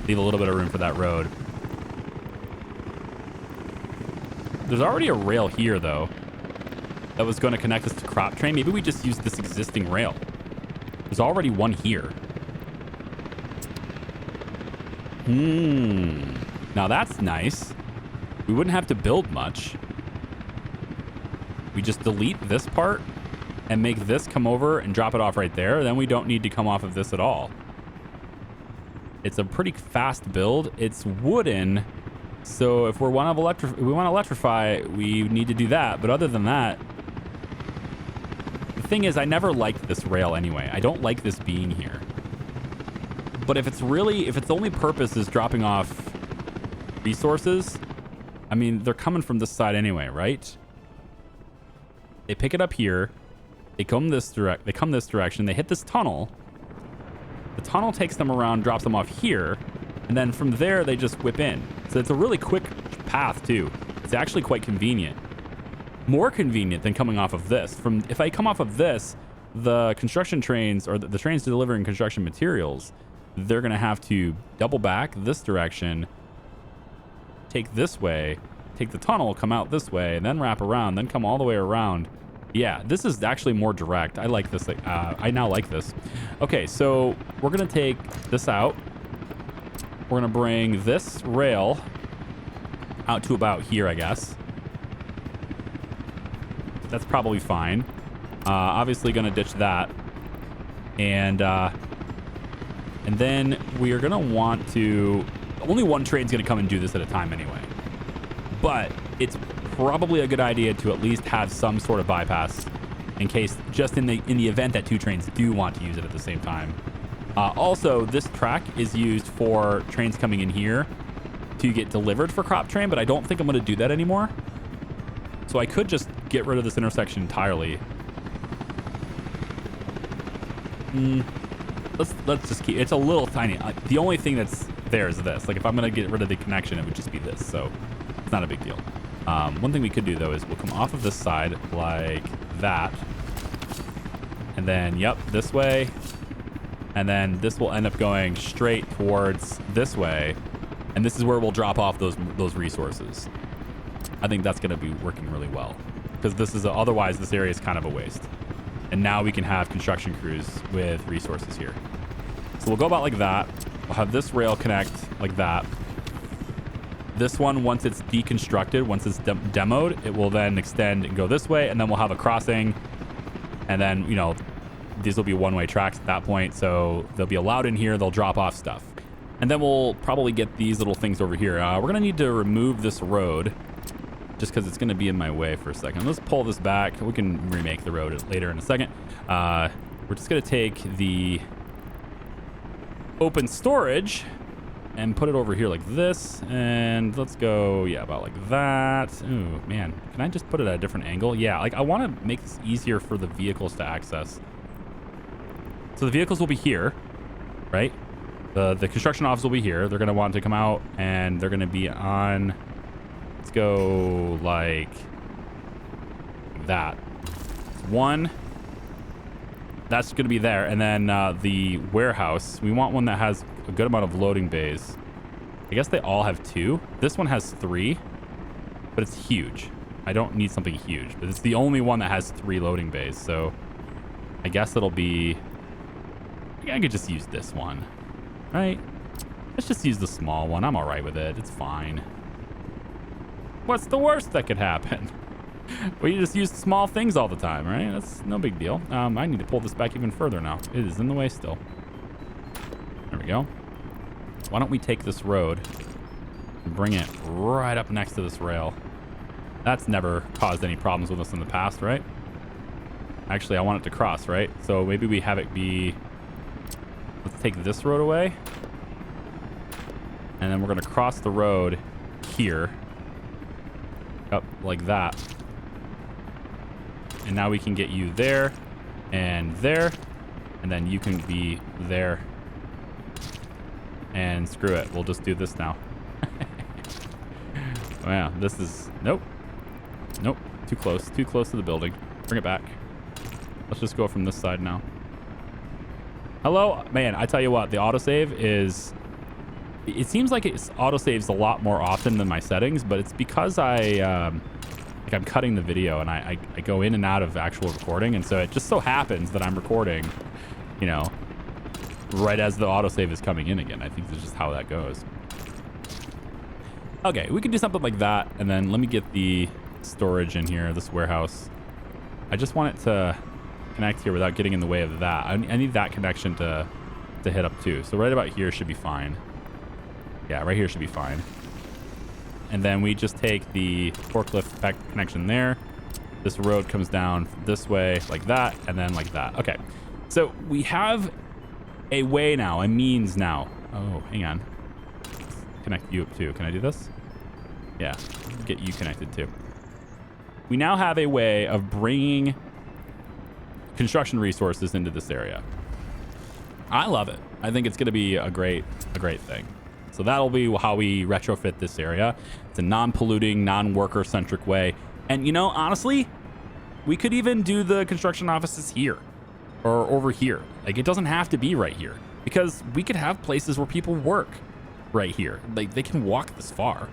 Leave a little bit of room for that road. There's already a rail here, though, that was going to connect us to crop train. Maybe we just use this existing rail. There's already one here. Now that's nice. We wouldn't have to build much. We just delete this part and make this come over and drop it off right there. Then we don't need to come off of this at all. It's a pretty fast build. It's wooden. So if we want to electrify, we need to do that. But other than that, the thing is, I never liked this rail anyway. I don't like this being here. But if its only purpose is dropping off resources, I mean, they're coming from this side anyway, right? They pick it up here. They come this direction. They hit this tunnel. The tunnel takes them around, drops them off here. And then from there, they just whip in. So it's a really quick path, too. It's actually quite convenient. More convenient than coming off of this. If I come off of this, the construction trains, or the trains delivering construction materials, they're going to have to double back this direction, take this way, take the tunnel, come out this way, and then wrap around, then come all the way around. Yeah, this is actually more direct. I like this. I now like this. Okay, so we're going to take this out. We're going to bring this rail out to about here, I guess. That's probably fine. Obviously going to ditch that. And then we are going to want to... Only one train's going to come and do this at a time anyway. But it's probably a good idea to at least have some sort of bypass in case, just in the event that two trains do want to use it at the same time. Also, this track is used for trains coming in here to get delivered for crop train, but I don't think I'm going to do that anymore. So I could just get rid of this intersection entirely. Let's just keep... It's a little tiny. The only thing that's there is this. Like, if I'm going to get rid of the connection, it would just be this. So it's not a big deal. One thing we could do, though, is we'll come off of this side like that. And then, yep, this way. And then this will end up going straight towards this way. And this is where we'll drop off those resources. I think that's going to be working really well, because otherwise this area is kind of a waste. And now we can have construction crews with resources here. So we'll go about like that. We'll have this rail connect like that. This one, once it's deconstructed, once it's demoed, it will then extend and go this way, and then we'll have a crossing. And then, you know, these will be one-way tracks at that point, so they'll be allowed in here. They'll drop off stuff. And then we'll probably get these little things over here. We're going to need to remove this road just because it's going to be in my way for a second. Let's pull this back. We can remake the road later in a second. We're just going to take the open storage and put it over here like this. And let's go, yeah, about like that. Ooh, man. Can I just put it at a different angle? Yeah, like I want to make this easier for the vehicles to access. So the vehicles will be here, right? The construction office will be here. They're going to want to come out and they're going to be on, let's go like that. One, that's going to be there. And then the warehouse, we want one that has a good amount of loading bays. I guess they all have 2. This one has 3, but it's huge. I don't need something huge, but it's the only one that has 3 loading bays. So I guess it'll be, I could just use this one, right? Let's just use the small one. I'm all right with it. It's fine. What's the worst that could happen? Well, you just use small things all the time, right? That's no big deal. I need to pull this back even further now. It is in the way still. There we go. Why don't we take this road and bring it right up next to this rail? That's never caused any problems with us in the past, right? Actually, I want it to cross, right? So maybe we have it be... Let's take this road away. And then we're going to cross the road here. Up like that. And now we can get you there and there. And then you can be there. And screw it. We'll just do this now. Wow, this is... Nope. Nope. Too close. Too close to the building. Bring it back. Let's just go from this side now. Hello? Man, I tell you what, the autosave is... It seems like it autosaves a lot more often than my settings, but it's because I'm cutting the video and I go in and out of actual recording, and so it just so happens that I'm recording, you know, right as the autosave is coming in again. I think that's just how that goes. Okay, we can do something like that, and then let me get the storage in here, this warehouse. I just want it to connect here without getting in the way of that. I need that connection to hit up too. So right about here should be fine. Yeah, right here should be fine. And then we just take the forklift back connection there. This road comes down this way like that, and then like that. Okay, so we have a way now, a means now. Oh, hang on. Let's connect you up too. Can I do this? Yeah, get you connected too. We now have a way of bringing construction resources into this area. I love it. I think it's going to be a great thing. So that'll be how we retrofit this area. It's a non-polluting, non-worker centric way. And you know, honestly, we could even do the construction offices here or over here. Like, it doesn't have to be right here, because we could have places where people work right here. Like, they can walk this far.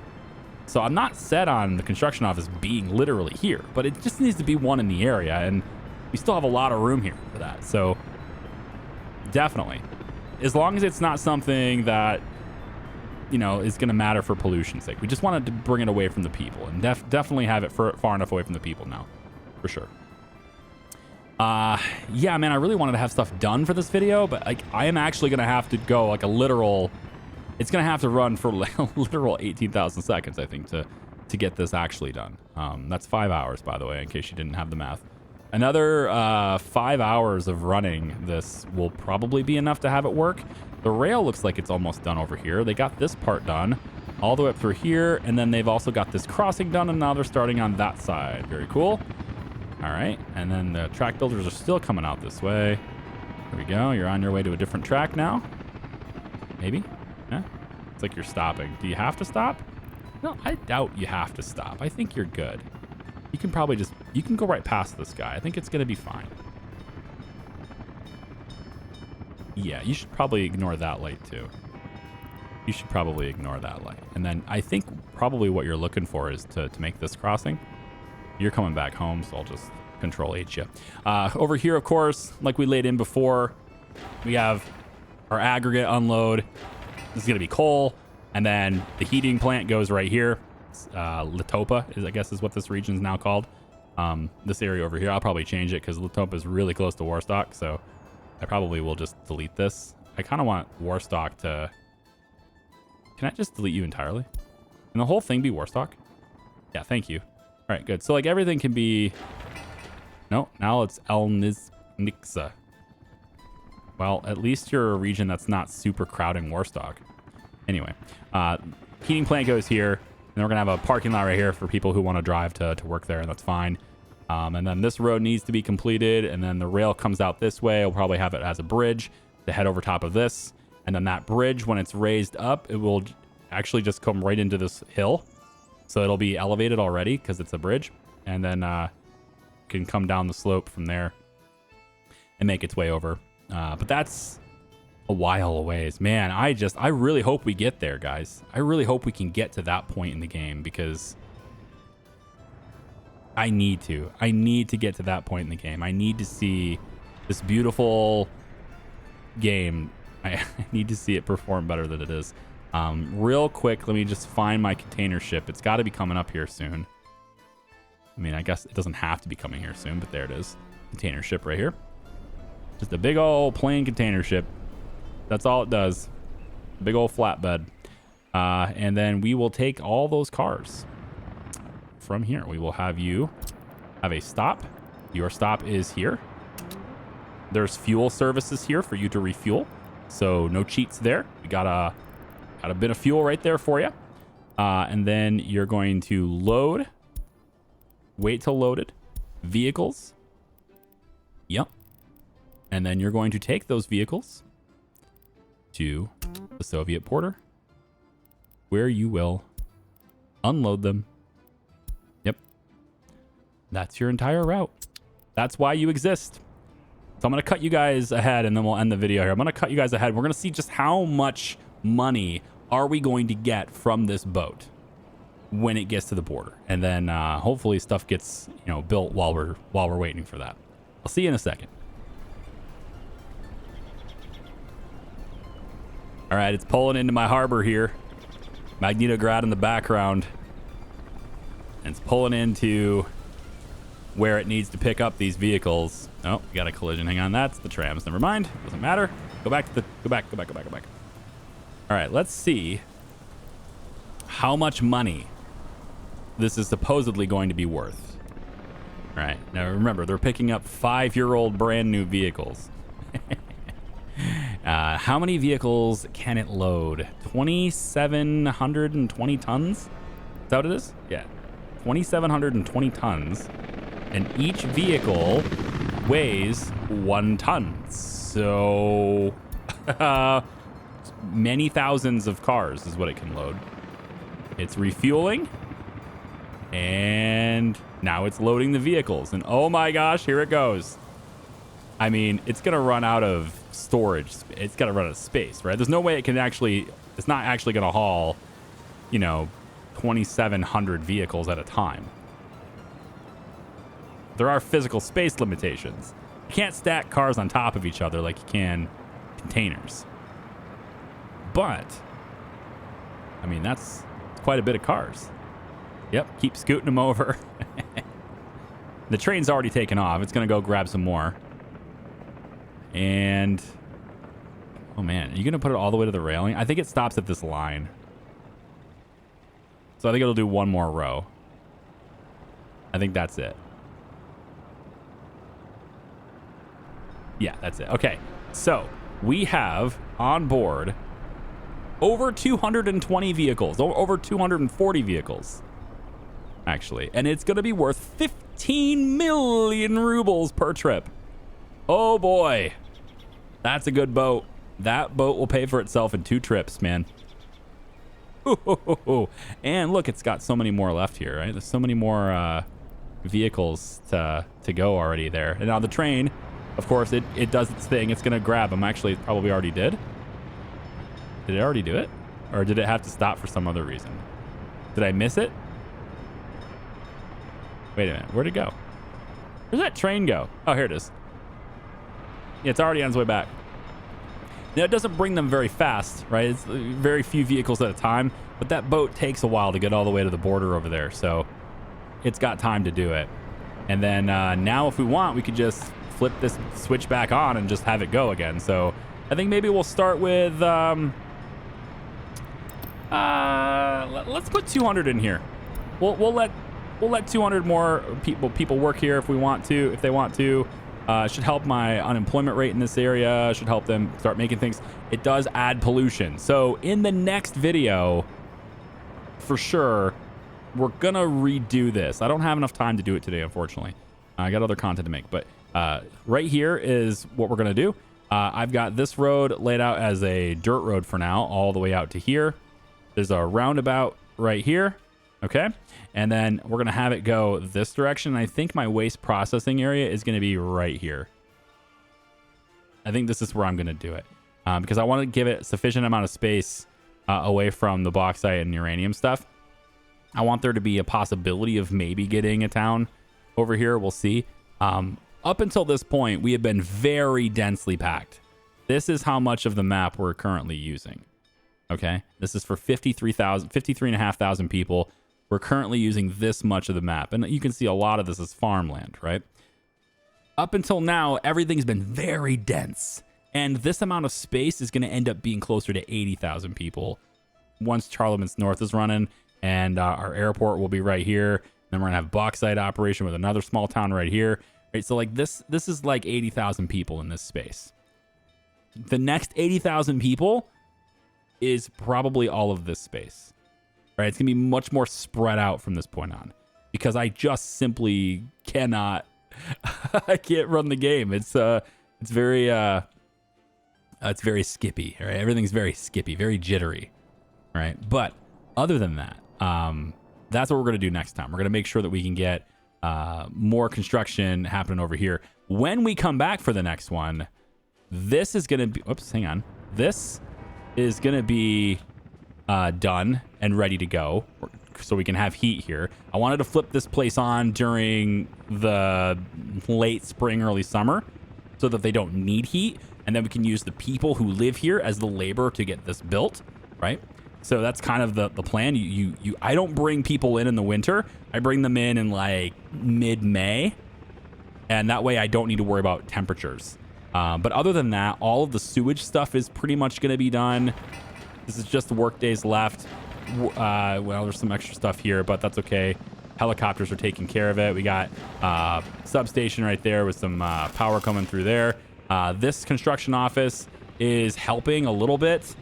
So I'm not set on the construction office being literally here, but it just needs to be one in the area, and we still have a lot of room here for that. So definitely, as long as it's not something that, you know, is going to matter for pollution's sake. We just wanted to bring it away from the people, and definitely have it far enough away from the people now, for sure. Yeah, man, I really wanted to have stuff done for this video, but like, I am actually going to have to go like a literal, it's going to have to run for like a literal 18,000 seconds, I think, to get this actually done. That's 5 hours, by the way, in case you didn't have the math. Another 5 hours of running this will probably be enough to have it work. The rail looks like it's almost done over here. They got this part done all the way up through here, and then they've also got this crossing done, and now they're starting on that side. Very cool. All right, and then the track builders are still coming out this way. There we go. You're on your way to a different track now. Maybe? Yeah. It's like you're stopping. Do you have to stop? No, I doubt you have to stop. I think you're good. You can probably just, you can go right past this guy. I think it's going to be fine. Yeah, you should probably ignore that light too. You should probably ignore that light. And then I think probably what you're looking for is to make this crossing. You're coming back home, so I'll just control H you. Over here, of course, like we laid in before, we have our aggregate unload. This is going to be coal. And then the heating plant goes right here. Latopa, I guess is what this region is now called. This area over here, I'll probably change it because Latopa is really close to Warstock. So I probably will just delete this. I kind of want Warstock to... Can I just delete you entirely? Can the whole thing be Warstock? Yeah, thank you. All right, good. So like everything can be... No, now it's Nixa. Well, at least you're a region that's not super crowding Warstock. Anyway, heating plant goes here. And then we're going to have a parking lot right here for people who want to drive to work there, and that's fine. And then this road needs to be completed, and then the rail comes out this way. We'll probably have it as a bridge to head over top of this. And then that bridge, when it's raised up, it will actually just come right into this hill. So it'll be elevated already because it's a bridge. And then can come down the slope from there and make its way over. But that's a while away. Man, I really hope we get there, guys. I really hope we can get to that point in the game because I need to get to that point in the game. I need to see this beautiful game. I need to see it perform better than it is. Real quick, let me just find my container ship. It's got to be coming up here soon. I mean, I guess it doesn't have to be coming here soon, but there it is. Container ship right here. Just a big old plain container ship. That's all it does. Big old flatbed. And then we will take all those cars from here. We will have you have a stop. Your stop is here. There's fuel services here for you to refuel. So no cheats there. We got a bit of fuel right there for you. And then you're going to load. Wait till loaded. Vehicles. Yep. And then you're going to take those vehicles to the Soviet border, where you will unload them. Yep. That's your entire route. That's why you exist. So I'm going to cut you guys ahead, and then we'll end the video here. I'm going to cut you guys ahead. We're going to see just how much money are we going to get from this boat when it gets to the border. And then hopefully stuff gets, built while we're waiting for that. I'll see you in a second. All right, it's pulling into my harbor here. Magnitograd in the background. And it's pulling into where it needs to pick up these vehicles. Oh, we got a collision. Hang on, that's the trams. Never mind. Doesn't matter. Go back. All right, let's see how much money this is supposedly going to be worth. All right, now remember, they're picking up 5-year-old brand new vehicles. How many vehicles can it load? 2,720 tons? Is that what it is? Yeah. 2,720 tons. And each vehicle weighs 1 ton. So many thousands of cars is what it can load. It's refueling. And now it's loading the vehicles. And oh my gosh, here it goes. I mean, it's going to run out of storage. It's got to run out of space, right? There's no way it's not actually going to haul, 2,700 vehicles at a time. There are physical space limitations. You can't stack cars on top of each other like you can containers. But, I mean, that's quite a bit of cars. Yep, keep scooting them over. The train's already taken off. It's going to go grab some more. And, oh man, are you going to put it all the way to the railing? I think it stops at this line. So I think it'll do one more row. I think that's it. Yeah, that's it. Okay, so we have on board over 220 vehicles, over 240 vehicles, actually. And it's going to be worth 15 million rubles per trip. Oh boy. That's a good boat. That boat will pay for itself in 2 trips, man. Ooh. And look, it's got so many more left here, right? There's so many more vehicles to go already there. And now the train, of course, it does its thing. It's going to grab them. Actually, it probably already did. Did it already do it? or did it have to stop for some other reason? Did I miss it? Wait a minute. Where'd it go? Where'd that train go? Oh, here it is. Yeah, it's already on its way back. Now, it doesn't bring them very fast, right? It's very few vehicles at a time, but that boat takes a while to get all the way to the border over there, so it's got time to do it. And then now, if we want, we could just flip this switch back on and just have it go again. So I think maybe we'll start with let's put 200 in here. We'll let 200 more people work here if they want to. Should help my unemployment rate in this area. Should help them start making things. It does add pollution. So in the next video, for sure, we're gonna redo this. I don't have enough time to do it today, unfortunately. I got other content to make, but right here is what we're gonna do. I've got this road laid out as a dirt road for now, all the way out to here. There's a roundabout right here. Okay. And then we're going to have it go this direction. I think my waste processing area is going to be right here. I think this is where I'm going to do it because I want to give it sufficient amount of space away from the bauxite and uranium stuff. I want there to be a possibility of maybe getting a town over here. We'll see. Up until this point, we have been very densely packed. This is how much of the map we're currently using. Okay. This is for 53,500 people. We're currently using this much of the map. And you can see a lot of this is farmland, right? Up until now, everything's been very dense. And this amount of space is going to end up being closer to 80,000 people once Charlan North is running. And our airport will be right here. Then we're going to have bauxite operation with another small town right here. Right? So like this is like 80,000 people in this space. The next 80,000 people is probably all of this space. Right, it's gonna be much more spread out from this point on, because I just simply cannot. I can't run the game. It's very skippy. Right, everything's very skippy, very jittery. Right, but other than that, that's what we're gonna do next time. We're gonna make sure that we can get more construction happening over here. When we come back for the next one, this is gonna be. Oops, hang on. This is gonna be done and ready to go, so we can have heat here. I wanted to flip this place on during the late spring, early summer, so that they don't need heat, and then we can use the people who live here as the labor to get this built, right? So that's kind of the plan. I don't bring people in the winter. I bring them in like mid-May, and that way I don't need to worry about temperatures. But other than that, all of the sewage stuff is pretty much going to be done. This is just the work days left. Well, there's some extra stuff here, but that's okay. Helicopters are taking care of it. We got substation right there with some power coming through there. This construction office is helping a little bit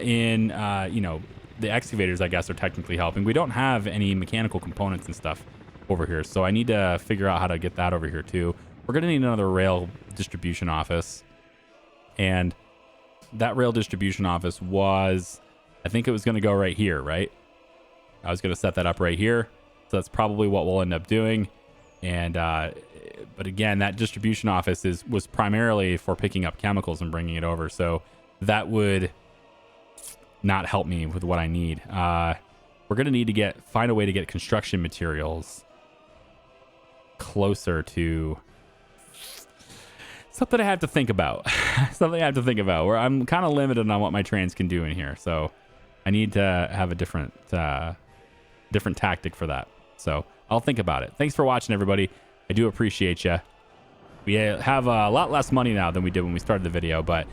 in, the excavators, I guess, are technically helping. We don't have any mechanical components and stuff over here, so I need to figure out how to get that over here too. We're going to need another rail distribution office, and that rail distribution office was, I think it was going to go right here, right? I was going to set that up right here. So that's probably what we'll end up doing. And, but again, that distribution office was primarily for picking up chemicals and bringing it over. So that would not help me with what I need. We're going to need to find a way to get construction materials closer to something I have to think about. Where I'm kind of limited on what my trains can do in here. So I need to have a different tactic for that. So I'll think about it. Thanks for watching, everybody. I do appreciate you. We have a lot less money now than we did when we started the video, but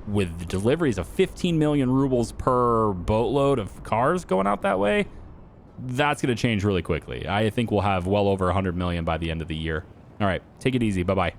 with the deliveries of 15 million rubles per boatload of cars going out that way, that's going to change really quickly. I think we'll have well over 100 million by the end of the year. All right, take it easy. Bye-bye.